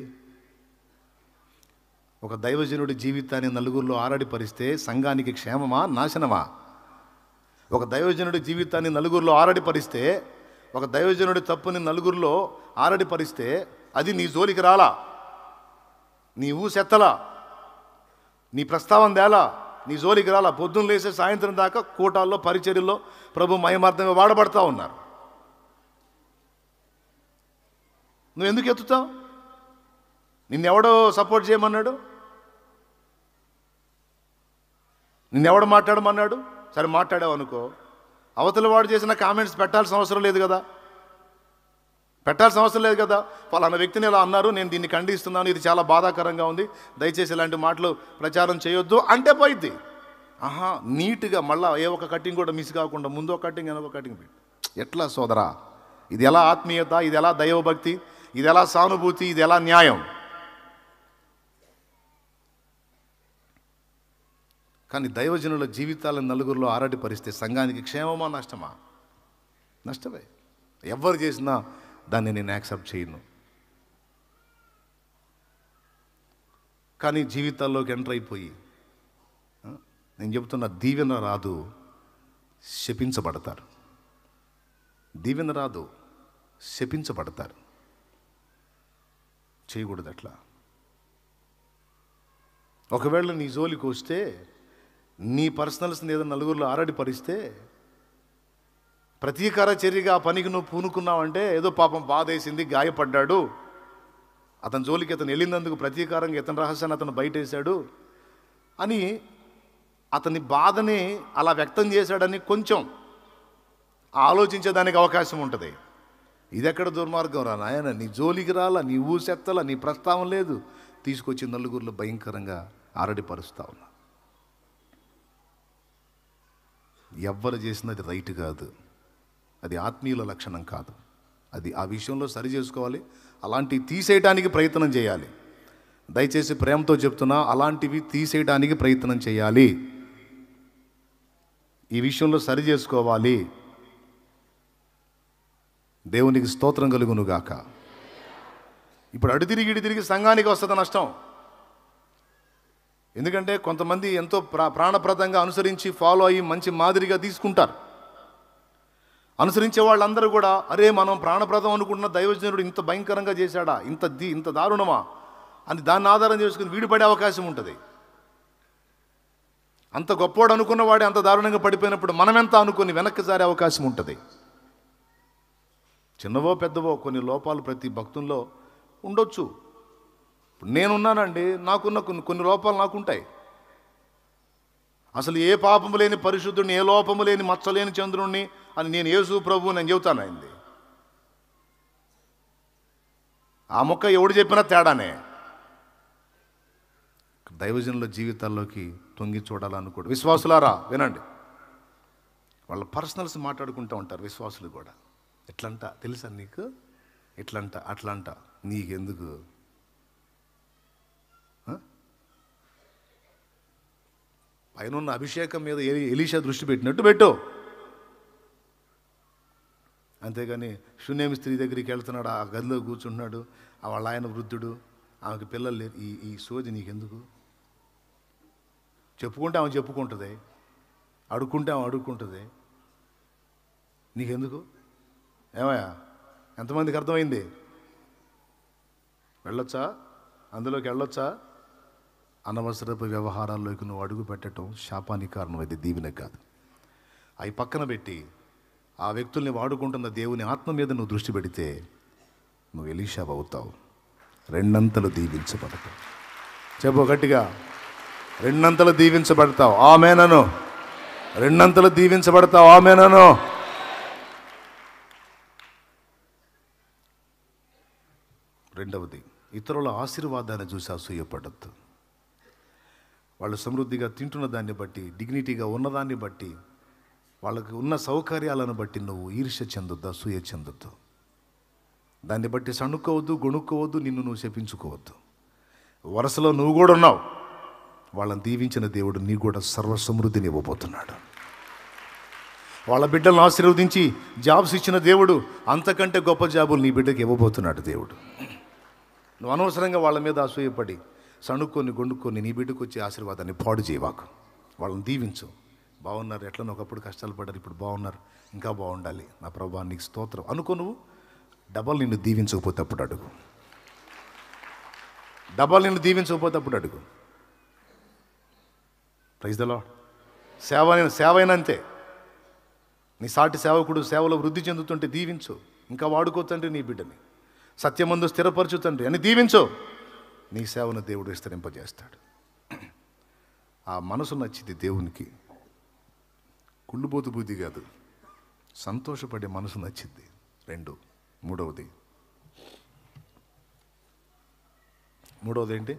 ఒక దైవజనుడి జీవితాన్ని నలుగురిలో ఆరాడిపరిస్తే సంఘానికి క్షేమమా, నాశనమా? ఒక దైవజనుడి జీవితాన్ని నలుగురిలో ఆరాడిపరిస్తే, ఒక దైవజనుడి తప్పుని నలుగురిలో ఆరాడిపరిస్తే అది నీ జోలికి రాలా, నీ ఊసెత్తలా, నీ ప్రస్తావన తేలా, నీ జోలికి రాలా. పొద్దున్న లేసే సాయంత్రం దాకా కూటాల్లో పరిచర్యల్లో ప్రభు మహిమార్థమే వాడబడతా ఉన్నారు. నువ్వు ఎందుకు ఎత్తుతావు? నిన్నెవడో సపోర్ట్ చేయమన్నాడు? నిన్నెవడు మాట్లాడమన్నాడు? సరే మాట్లాడావు అనుకో, అవతల వాడు చేసిన కామెంట్స్ పెట్టాల్సిన అవసరం లేదు కదా. ఫలానా వ్యక్తిని ఇలా అన్నారు, నేను దీన్ని ఖండిస్తున్నాను, ఇది చాలా బాధాకరంగా ఉంది, దయచేసి ఇలాంటి మాటలు ప్రచారం చేయొద్దు అంటే పోయిద్ది. నీట్గా మళ్ళీ ఏ ఒక కటింగ్ కూడా మిస్ కాకుండా ముందు ఒక కటింగ్ వెనక కటింగ్ పెట్టి, ఎట్లా సోదరా? ఇది ఎలా ఆత్మీయత? ఇది ఎలా దైవభక్తి? ఇది ఎలా సానుభూతి? ఇది ఎలా న్యాయం? కానీ దైవజనుల జీవితాలను నలుగురిలో ఆరాటిపరిస్తే సంఘానికి క్షేమమా, నష్టమా? నష్టమే. ఎవరు చేసినా దాన్ని నేను యాక్సెప్ట్ చేయను. కానీ జీవితాల్లోకి ఎంటర్ అయిపోయి నేను చెబుతున్న దీవెన రాదు, శపించబడతారు. దీవెన రాదు, శపించబడతారు. చేయకూడదు అట్లా. ఒకవేళ నీ జోలికి వస్తే, నీ పర్సనల్స్ని ఏదో నలుగురిలో ఆరాడిపరిస్తే, ప్రతీకార చర్యగా ఆ పనికి నువ్వు పూనుకున్నావంటే, ఏదో పాపం బాధేసింది, గాయపడ్డాడు, అతని జోలికి అతను వెళ్ళినందుకు ప్రతీకారంగా ఇతని రహస్యాన్ని అతను బయటేశాడు అని అతని బాధని అలా వ్యక్తం చేశాడని కొంచెం ఆలోచించేదానికి అవకాశం ఉంటుంది. ఇది ఎక్కడ దుర్మార్గం రా నాయన? నీ జోలికి రాలా, నీ ఊసెత్తలా, నీ ప్రస్తావన లేదు, తీసుకొచ్చి నలుగురిలో భయంకరంగా ఆరడిపరుస్తా ఉన్నా. ఎవ్వరు చేసినది రైట్ కాదు, అది ఆత్మీయుల లక్షణం కాదు. అది ఆ విషయంలో సరి చేసుకోవాలి, అలాంటివి తీసేయడానికి ప్రయత్నం చేయాలి. దయచేసి ప్రేమతో చెప్తున్నా, అలాంటివి తీసేయడానికి ప్రయత్నం చేయాలి. ఈ విషయంలో సరి చేసుకోవాలి. దేవునికి స్తోత్రం కలుగునుగాక. ఇప్పుడు అడు తిరిగి సంఘానికి వస్తుంది నష్టం. ఎందుకంటే కొంతమంది ఎంతో ప్రాణప్రదంగా అనుసరించి ఫాలో అయ్యి మంచి మాదిరిగా తీసుకుంటారు. అనుసరించే వాళ్ళందరూ కూడా, అరే మనం ప్రాణప్రదం అనుకుంటున్న దైవజనుడు ఇంత భయంకరంగా చేశాడా, ఇంత దారుణమా అని దాన్ని ఆధారం చేసుకుని వీడు పడే అవకాశం ఉంటుంది. అంత గొప్పవాడు అనుకున్నవాడే అంత దారుణంగా పడిపోయినప్పుడు మనమెంత అనుకుని వెనక్కి జారే అవకాశం ఉంటుంది. చిన్నవో పెద్దవో కొన్ని లోపాలు ప్రతి భక్తుల్లో ఉండొచ్చు. నేనున్నానండి, నాకున్న కొన్ని లోపాలు నాకుంటాయి. అసలు ఏ పాపము లేని పరిశుద్ధుడిని, ఏ లోపము లేని మచ్చలేని చంద్రుణ్ణి అని నేను యేసు ప్రభువు నేను చెబుతాను. అయింది ఆ మొక్క ఎవడు చెప్పినా తేడానే. దైవజనుల జీవితాల్లోకి తొంగి చూడాలనుకోడు. విశ్వాసులారా వినండి, వాళ్ళ పర్సనల్స్ మాట్లాడుకుంటూ ఉంటారు విశ్వాసులు కూడా. ఎట్లంట తెలుసా నీకు, ఎట్లంట అట్లంట, నీకెందుకు? పైన ఉన్న అభిషేకం మీద ఎలీషా దృష్టి పెట్టినట్టు పెట్టు. అంతేగాని శూన్యమి స్త్రీ దగ్గరికి వెళ్తున్నాడు, ఆ గదిలో కూర్చుంటున్నాడు, వాళ్ళ ఆయన వృద్ధుడు, ఆమెకు పిల్లలు లేరు, ఈ సోది నీకెందుకు? చెప్పుకుంటే ఆమె చెప్పుకుంటుంది, అడుక్కుంటే ఆమె అడుక్కుంటుంది, నీకెందుకు? ఏమయ్యా, ఎంతమందికి అర్థమైంది? వెళ్ళొచ్చా, అందులోకి వెళ్ళొచ్చా? అనవసరపు వ్యవహారాల్లోకి నువ్వు అడుగు పెట్టడం శాపానికి కారణం, అయితే దీవెన కాదు. అవి పక్కన పెట్టి ఆ వ్యక్తుల్ని వాడుకుంటున్న దేవుని ఆత్మ మీద నువ్వు దృష్టి పెడితే నువ్వు ఎలీషా అవుతావు. రెండంతలు దీవించబడతావు. చెప్పు గట్టిగా, రెండంతలు దీవించబడతావు. ఆమేనను. రెండంతలు దీవించబడతావు. ఆమేనను. రెండవది, ఇతరుల ఆశీర్వాదాన్ని చూసి అసూయపడద్దు. వాళ్ళు సమృద్ధిగా తింటున్న దాన్ని బట్టి, డిగ్నిటీగా ఉన్నదాన్ని బట్టి, వాళ్ళకి ఉన్న సౌకర్యాలను బట్టి నువ్వు ఈర్ష్య చెందొద్దు, అసూయ చెందొద్దు. దాన్ని బట్టి సణుక్కోవద్దు, గొణుక్కోవద్దు, నిన్ను నువ్వు శపించుకోవద్దు. వరుసలో నువ్వు కూడా ఉన్నావు. వాళ్ళని దీవించిన దేవుడు నీ కూడా సర్వసమృద్ధిని ఇవ్వబోతున్నాడు. వాళ్ళ బిడ్డలను ఆశీర్వదించి జాబ్స్ ఇచ్చిన దేవుడు అంతకంటే గొప్ప జాబులు నీ బిడ్డకి ఇవ్వబోతున్నాడు దేవుడు. నువ్వు అనవసరంగా వాళ్ళ మీద అసూయపడి సణుక్కొని గొండుకొని నీ బిడ్డకు వచ్చే ఆశీర్వాదాన్ని పాడు చేయవాకు. వాళ్ళని దీవించు. బాగున్నారు, ఎట్లనో ఒకప్పుడు కష్టాలు పడ్డారు, ఇప్పుడు బాగున్నారు, ఇంకా బాగుండాలి, నా ప్రభువా నీకు స్తోత్రం అనుకో. నువ్వు డబల్ నిన్ను దీవించకపోతే అప్పుడు అడుగు. డబల్ నిన్ను దీవించకపోతే అప్పుడు అడుగు. Praise the lord. సేవ అయినా అంతే. నీ సాటి సేవకుడు సేవలో వృద్ధి చెందుతుంటే దీవించు. ఇంకా వాడుకోతండ్రి నీ బిడ్డని, సత్యమందు స్థిరపరచుతండ్రి అని దీవించు. నీ సేవను దేవుడు విస్తరింపజేస్తాడు. ఆ మనసు నచ్చింది దేవునికి. కుళ్ళుబోతు బుద్ధి కాదు, సంతోషపడే మనసు నచ్చింది. మూడవది ఏంటి?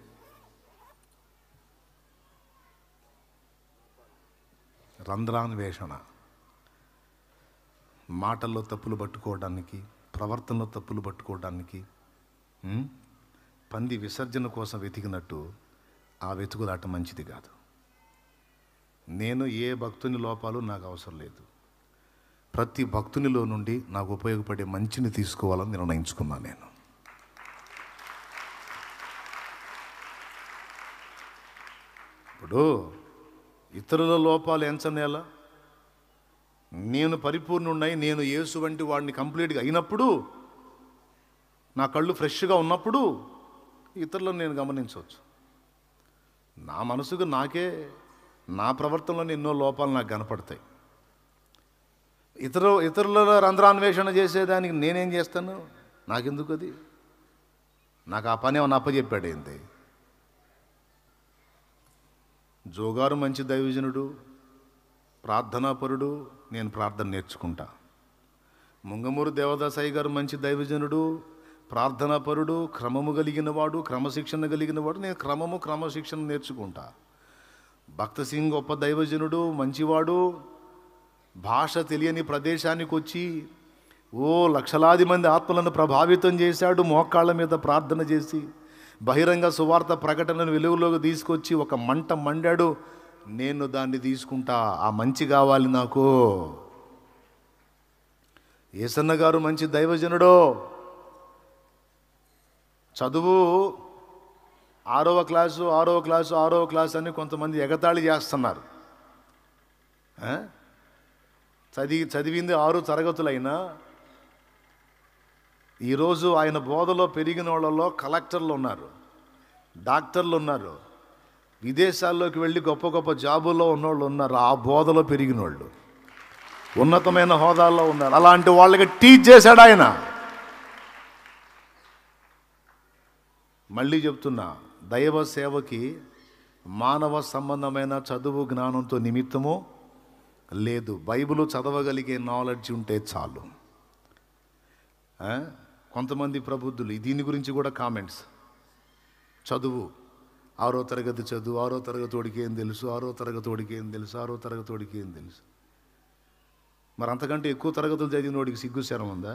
రంధ్రాన్వేషణ. మాటల్లో తప్పులు పట్టుకోవడానికి, ప్రవర్తనలో తప్పులు పట్టుకోవడానికి, పంది విసర్జన కోసం వెతికినట్టు ఆ వెతుకులాట మంచిది కాదు. నేను ఏ భక్తుని లోపాలు నాకు అవసరం లేదు. ప్రతి భక్తునిలో నుండి నాకు ఉపయోగపడే మంచిని తీసుకోవాలని నిర్ణయించుకున్నాను నేను. ఇప్పుడు ఇతరుల లోపాలు ఎంచనేలా? నేను పరిపూర్ణున్నై, నేను యేసు వంటి వాడిని కంప్లీట్గా అయినప్పుడు, నా కళ్ళు ఫ్రెష్గా ఉన్నప్పుడు ఇతరులను నేను గమనించవచ్చు. నా మనసుకు నాకే, నా ప్రవర్తనలో ఎన్నో లోపాలు నాకు కనపడతాయి. ఇతరుల రంధ్రాన్వేషణ చేసేదానికి నేనేం చేస్తాను? నాకెందుకు అది? నాకు ఆ పని ఏమన్నా అప్పచెప్పాడు ఏంటి? జోగారు మంచి దైవజనుడు, ప్రార్థనాపరుడు, నేను ప్రార్థన నేర్చుకుంటా. ముంగమూరు దేవదాసాయి గారు మంచి దైవజనుడు, ప్రార్థనాపరుడు, క్రమము కలిగిన వాడు, క్రమశిక్షణ కలిగిన వాడు, నేను క్రమశిక్షణ నేర్చుకుంటా. భక్త సింగ్ గొప్ప దైవజనుడు, మంచివాడు, భాష తెలియని ప్రదేశానికి వచ్చి లక్షలాది మంది ఆత్మలను ప్రభావితం చేశాడు. మోకాళ్ళ మీద ప్రార్థన చేసి బహిరంగ సువార్త ప్రకటనను వెలుగులోకి తీసుకొచ్చి ఒక మంట మండాడు. నేను దాన్ని తీసుకుంటా, ఆ మంచి కావాలి నాకు. యేసన్న గారు మంచి దైవజనుడు, చదువు 6వ క్లాసు అని కొంతమంది ఎగతాళి చేస్తున్నారు. చదివింది 6 తరగతులైనా ఈరోజు ఆయన బోధలో పెరిగిన వాళ్ళలో కలెక్టర్లు ఉన్నారు, డాక్టర్లు ఉన్నారు, విదేశాల్లోకి వెళ్ళి గొప్ప గొప్ప జాబుల్లో ఉన్నోళ్ళు ఉన్నారు. ఆ బోధలో పెరిగిన వాళ్ళు ఉన్నతమైన హోదాల్లో ఉన్నారు. అలాంటి వాళ్ళకి టీచ్ చేశాడు ఆయన. మళ్ళీ చెప్తున్నా, దైవ సేవకి మానవ సంబంధమైన చదువు జ్ఞానంతో నిమిత్తము లేదు. బైబిల్ చదవగలిగే నాలెడ్జ్ ఉంటే చాలు. కొంతమంది ప్రబుద్ధులు దీని గురించి కూడా కామెంట్స్, చదువు 6వ తరగతి చదువు, 6వ తరగతోడికి ఏం తెలుసు, 6వ తరగతోడికి ఏం తెలుసు, 6వ తరగతోడికి ఏం తెలుసు. మరి అంతకంటే ఎక్కువ తరగతులు చదివినోడికి సిగ్గుశరం ఉందా?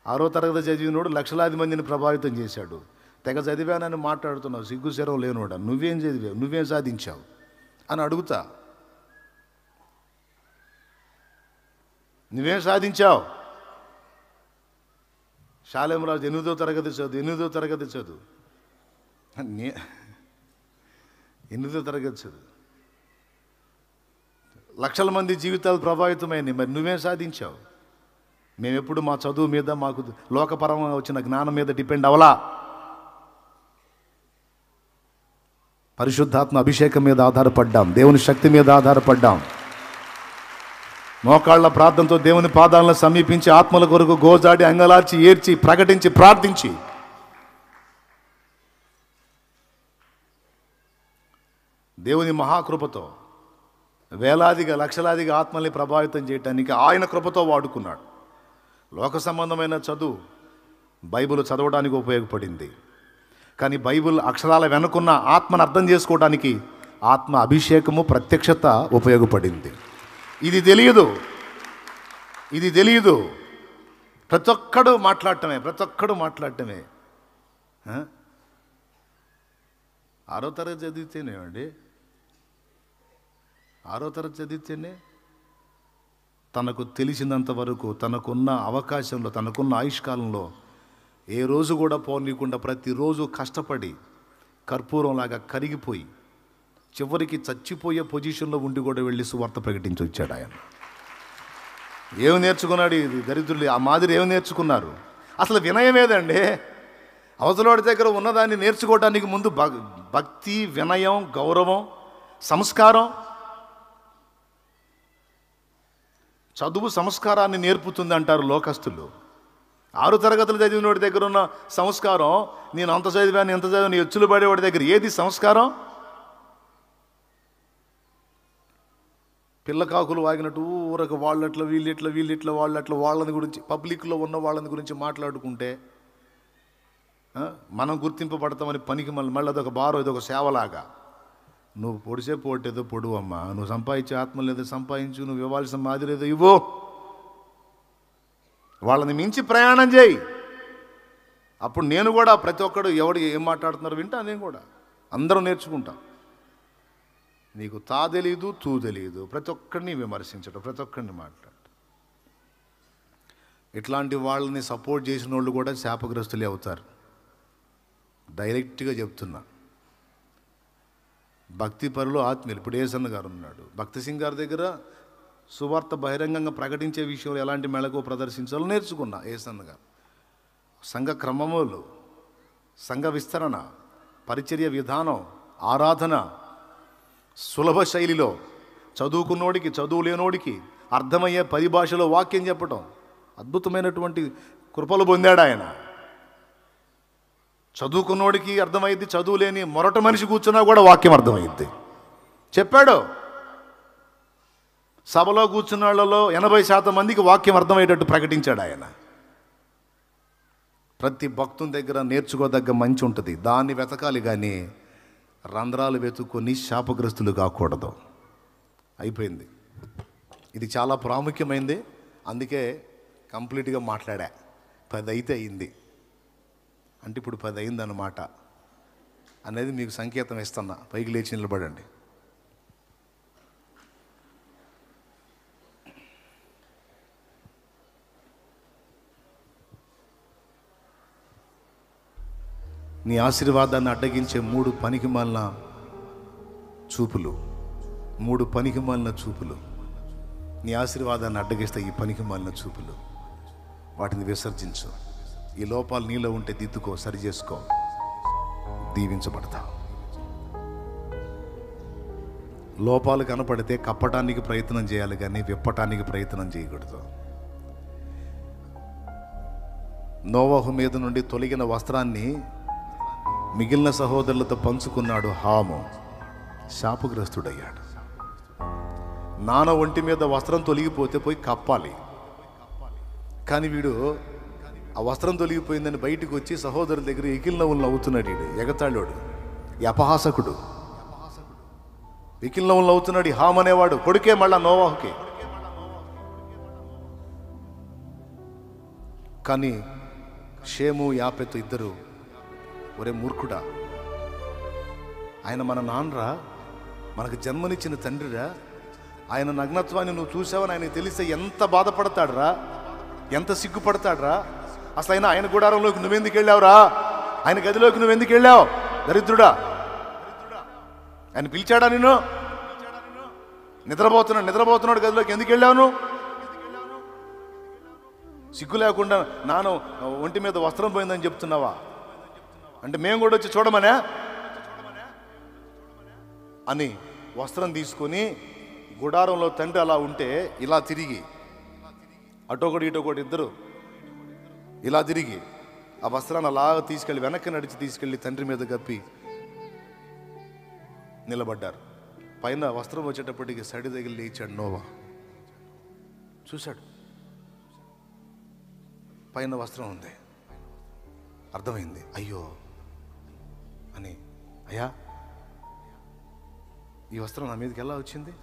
6వ తరగతి చదివినోడు లక్షలాది మందిని ప్రభావితం చేశాడు. తెగ చదివానని మాట్లాడుతున్నావు, సిగ్గుశరం లేనోడా. నువ్వేం చదివావు, నువ్వేం సాధించావు అని అడుగుతా. నువ్వేం సాధించావు? శాలేమరాజు 8వ తరగతి చదువు, 8వ తరగతి చదువు, 8వ తరగతి చదువు. లక్షల మంది జీవితాలు ప్రభావితమైనవి. మరి నువ్వేం సాధించావు? మేమెప్పుడు మా చదువు మీద, మాకు లోకపరంగా వచ్చిన జ్ఞానం మీద డిపెండ్ అవ్వలా. పరిశుద్ధాత్మ అభిషేకం మీద ఆధారపడ్డాం, దేవుని శక్తి మీద ఆధారపడ్డాం. మోకాళ్ళ ప్రార్థనతో దేవుని పాదాలను సమీపించి ఆత్మల కొరకు గోజాడి అంగలార్చి ఏడ్చి ప్రకటించి ప్రార్థించి దేవుని మహాకృపతో వేలాదిగా లక్షలాదిగా ఆత్మల్ని ప్రభావితం చేయడానికి ఆయన కృపతో వాడుకున్నాడు. లోక సంబంధమైన చదువు బైబిల్ చదవడానికి ఉపయోగపడింది. కానీ బైబిల్ అక్షరాల వెనుకున్న ఆత్మను అర్థం చేసుకోవడానికి ఆత్మ అభిషేకము, ప్రత్యక్షత ఉపయోగపడింది. ఇది తెలియదు. ప్రతి ఒక్కడు మాట్లాడటమే. 6వ తరగతి చదివితేనేమండి, 6వ తరగతి చదివితేనే తనకు తెలిసినంత వరకు, తనకున్న అవకాశంలో, తనకున్న ఆయుష్కాలంలో ఏ రోజు కూడా పోనీయకుండా ప్రతిరోజు కష్టపడి కర్పూరంలాగా కరిగిపోయి చివరికి చచ్చిపోయే పొజిషన్లో ఉండి కూడా వెళ్ళి సువార్త ప్రకటించి వచ్చాడు ఆయన. ఏమి నేర్చుకున్నాడు ఈ దరిద్రులు? ఆ మాదిరి ఏమి నేర్చుకున్నారు? అసలు వినయం ఏదండి? అవతలవాడి దగ్గర ఉన్నదాన్ని నేర్చుకోవడానికి ముందు భక్తి, వినయం, గౌరవం, సంస్కారం. చదువు సంస్కారాన్ని నేర్పుతుంది అంటారు లోకస్తులు. 6 తరగతులు చదివినోడి దగ్గర ఉన్న సంస్కారం, నేను అంత చదివాను ఎంత చదివాను ఎచ్చులు పడేవాడి దగ్గర ఏది సంస్కారం? పిల్లకాకులు వాగినట్టు ఊరకు వాళ్ళట్ల వీళ్ళిట్ల వాళ్ళని గురించి, పబ్లిక్లో ఉన్న వాళ్ళని గురించి మాట్లాడుకుంటే మనం గుర్తింపబడతామని పనికి మళ్ళీ అదొక బారో, ఇదొక సేవలాగా. నువ్వు పొడిసే పోటేదో పొడువు అమ్మా, నువ్వు సంపాదించే ఆత్మ లేదో సంపాదించు, నువ్వు ఇవ్వాల్సిన మాదిరి ఏదో ఇవ్వు, వాళ్ళని మించి ప్రయాణం చేయి. అప్పుడు నేను కూడా ప్రతి ఒక్కడు ఎవడు ఏం మాట్లాడుతున్నారు వింటా, నేను కూడా అందరూ నేర్చుకుంటాం. నీకు తా తెలీదు, తూ తెలీదు, ప్రతి ఒక్కడిని విమర్శించడం, ప్రతి ఒక్కడిని మాట్లాడటం. ఇట్లాంటి వాళ్ళని సపోర్ట్ చేసిన వాళ్ళు కూడా శాపగ్రస్తులే అవుతారు. డైరెక్ట్గా చెప్తున్నా. భక్తి పరులు ఆత్మీయులు. ఇప్పుడు ఏసన్న గారు ఉన్నాడు, భక్తి సింగ్ గారి దగ్గర సువార్త బహిరంగంగా ప్రకటించే విషయంలో ఎలాంటి మెళకువ ప్రదర్శించాలో నేర్చుకున్నా. ఏసన్న గారు సంఘ క్రమములు, సంఘ విస్తరణ, పరిచర్య విధానం, ఆరాధన సులభ శైలిలో చదువుకున్నోడికి, చదువు లేనోడికి అర్థమయ్యే 10 భాషలో వాక్యం చెప్పటం, అద్భుతమైనటువంటి కృపలు పొందాడు ఆయన. చదువుకున్నోడికి అర్థమైద్ది, చదువు లేని మొరట మనిషి కూర్చున్నా కూడా వాక్యం అర్థమైద్ది. చెప్పాడు. సభలో కూర్చున్న వాళ్ళలో 80% మందికి వాక్యం అర్థమయ్యేటట్టు ప్రకటించాడు ఆయన. ప్రతి భక్తుని దగ్గర నేర్చుకోదగ్గ మంచి ఉంటుంది, దాన్ని వెతకాలి. కానీ రంధ్రాలు వెతుక్కొని శాపగ్రస్తులు కాకూడదు. అయిపోయింది. ఇది చాలా ప్రాముఖ్యమైంది, అందుకే కంప్లీట్గా మాట్లాడా. 10 అయితే అయింది అంటే ఇప్పుడు 10 అయిందన్నమాట అనేది మీకు సంకేతం ఇస్తున్నా. పైకి లేచి నిలబడండి. నీ ఆశీర్వాదాన్ని అడ్డగించే 3 పనికిమాలిన చూపులు, 3 పనికిమాలిన చూపులు నీ ఆశీర్వాదాన్ని అడ్డగిస్తే ఈ పనికిమాలిన చూపులు, వాటిని విసర్జించు. ఈ లోపాలు నీలో ఉంటే దిద్దుకో, సరి చేసుకో, దీవించబడతావు. లోపాలు కనపడితే కప్పటానికి ప్రయత్నం చేయాలి కానీ విప్పటానికి ప్రయత్నం చేయకూడదు. నోవహు మీద నుండి తొలగిన వస్త్రాన్ని మిగిలిన సహోదరులతో పంచుకున్నాడు హాము. శాపగ్రస్తుడయ్యాడు. నాన్న ఒంటి మీద వస్త్రం తొలగిపోతే పోయి కప్పాలి, కానీ వీడు ఆ వస్త్రం తొలగిపోయిందని బయటకు వచ్చి సహోదరుల దగ్గర ఎకిల్ నవ్వులు నవ్వుతున్నాడు. వీడు ఎగతాళోడు, ఈ అపహాసకుడు ఎకిల్ నవ్వులు నవ్వుతున్నాడు. ఈ హామ్ అనేవాడు కొడుకే మళ్ళా నోవాహుకి. కానీ షేము యాపెతు ఇద్దరు, ఒరే మూర్ఖుడా, ఆయన మన నాన్నరా, మనకు జన్మనిచ్చిన తండ్రిరా, ఆయన నగ్నత్వాన్ని నువ్వు చూసావని ఆయన తెలిస్తే ఎంత బాధపడతాడురా, ఎంత సిగ్గుపడతాడురా. అసలు ఆయన గుడారంలోకి నువ్వెందుకు వెళ్ళావురా, ఆయన గదిలోకి నువ్వెందుకు వెళ్ళావు దరిద్రుడా? ఆయన పిలిచాడా నిన్ను? నిద్రపోతున్నాడు గదిలోకి ఎందుకు వెళ్ళావు నువ్వు? సిగ్గు లేకుండా నాన్న ఒంటి మీద వస్త్రం పోయిందని చెప్తున్నావా? అంటే మేము కూడా వచ్చి చూడమనే అని వస్త్రం తీసుకొని గుడారంలో తండ్రి అలా ఉంటే ఇలా తిరిగి అటొకటి ఇటొకటి ఇద్దరు ఇలా తిరిగి ఆ వస్త్రాన్ని అలా తీసుకెళ్ళి వెనక్కి నడిచి తీసుకెళ్ళి తండ్రి మీద కప్పి నిలబడ్డారు. పైన వస్త్రం వచ్చేటప్పటికి సడి దగ్గర లేచాడు నోవా. చూశాడు, పైన వస్త్రం ఉంది. అర్థమైంది, అయ్యో అని. అయ్యా, ఈ వస్త్రం నా మీదకి ఎలా వచ్చింది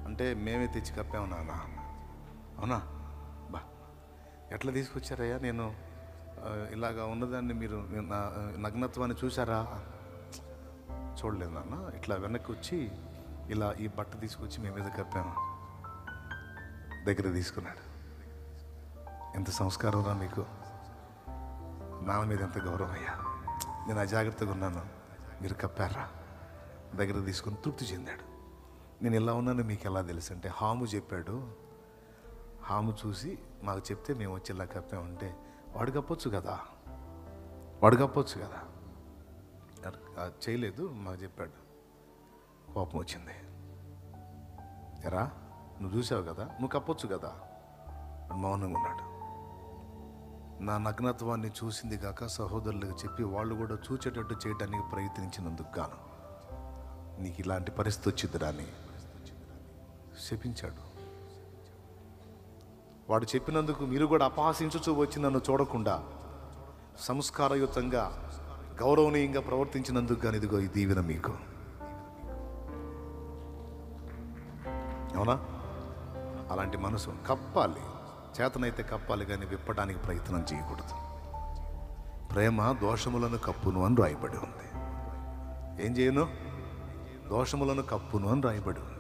అంటే మేమే తెచ్చి కప్పాము నాన్న. అవునా? బా, ఎట్లా తీసుకొచ్చారయ్యా? నేను ఇలాగా ఉన్నదాన్ని మీరు నా నగ్నత్వాన్ని చూసారా? చూడలేదు నాన్న. ఇట్లా వెనక్కి వచ్చి ఇలా ఈ బట్ట తీసుకొచ్చి మేము మీద కప్పాము. దగ్గర తీసుకున్నాడు. ఎంత సంస్కారం రా మీకు, నాన్న మీద ఎంత గౌరవం అయ్యా. నేను అజాగ్రత్తగా ఉన్నాను, మీరు కప్పారా? దగ్గర తీసుకుని తృప్తి చెందాడు. నేను ఇలా ఉన్నాను మీకు ఎలా తెలుసు అంటే హాము చెప్పాడు. హాము చూసి మాకు చెప్తే మేము వచ్చి ఇలా కప్పామంటే వాడు కప్పొచ్చు కదా, చేయలేదు, మాకు చెప్పాడు. కోపం వచ్చింది. ఎరా, నువ్వు చూసావు కదా, నువ్వు కప్పొచ్చు కదా. మౌనంగా ఉన్నాడు. నా నగ్నత్వాన్ని చూసింది కాక సహోదరులకు చెప్పి వాళ్ళు కూడా చూచేటట్టు చేయడానికి ప్రయత్నించినందుకు గాను నీకు ఇలాంటి పరిస్థితి వచ్చిందిరా అని శపించాడు. వాడు చెప్పినందుకు మీరు కూడా అపహాసించుచూ వచ్చి నన్ను చూడకుండా సంస్కారయుతంగా గౌరవనీయంగా ప్రవర్తించినందుకు కానీ ఇదిగో ఈ దీవెన మీకు. అవునా? అలాంటి మనసు కప్పాలి, చేతనైతే కప్పాలి, కానీ విప్పడానికి ప్రయత్నం చేయకూడదు. ప్రేమ దోషములను కప్పును అని రాయబడి ఉంది. ఏం చేయను? దోషములను కప్పును అని రాయబడి ఉంది.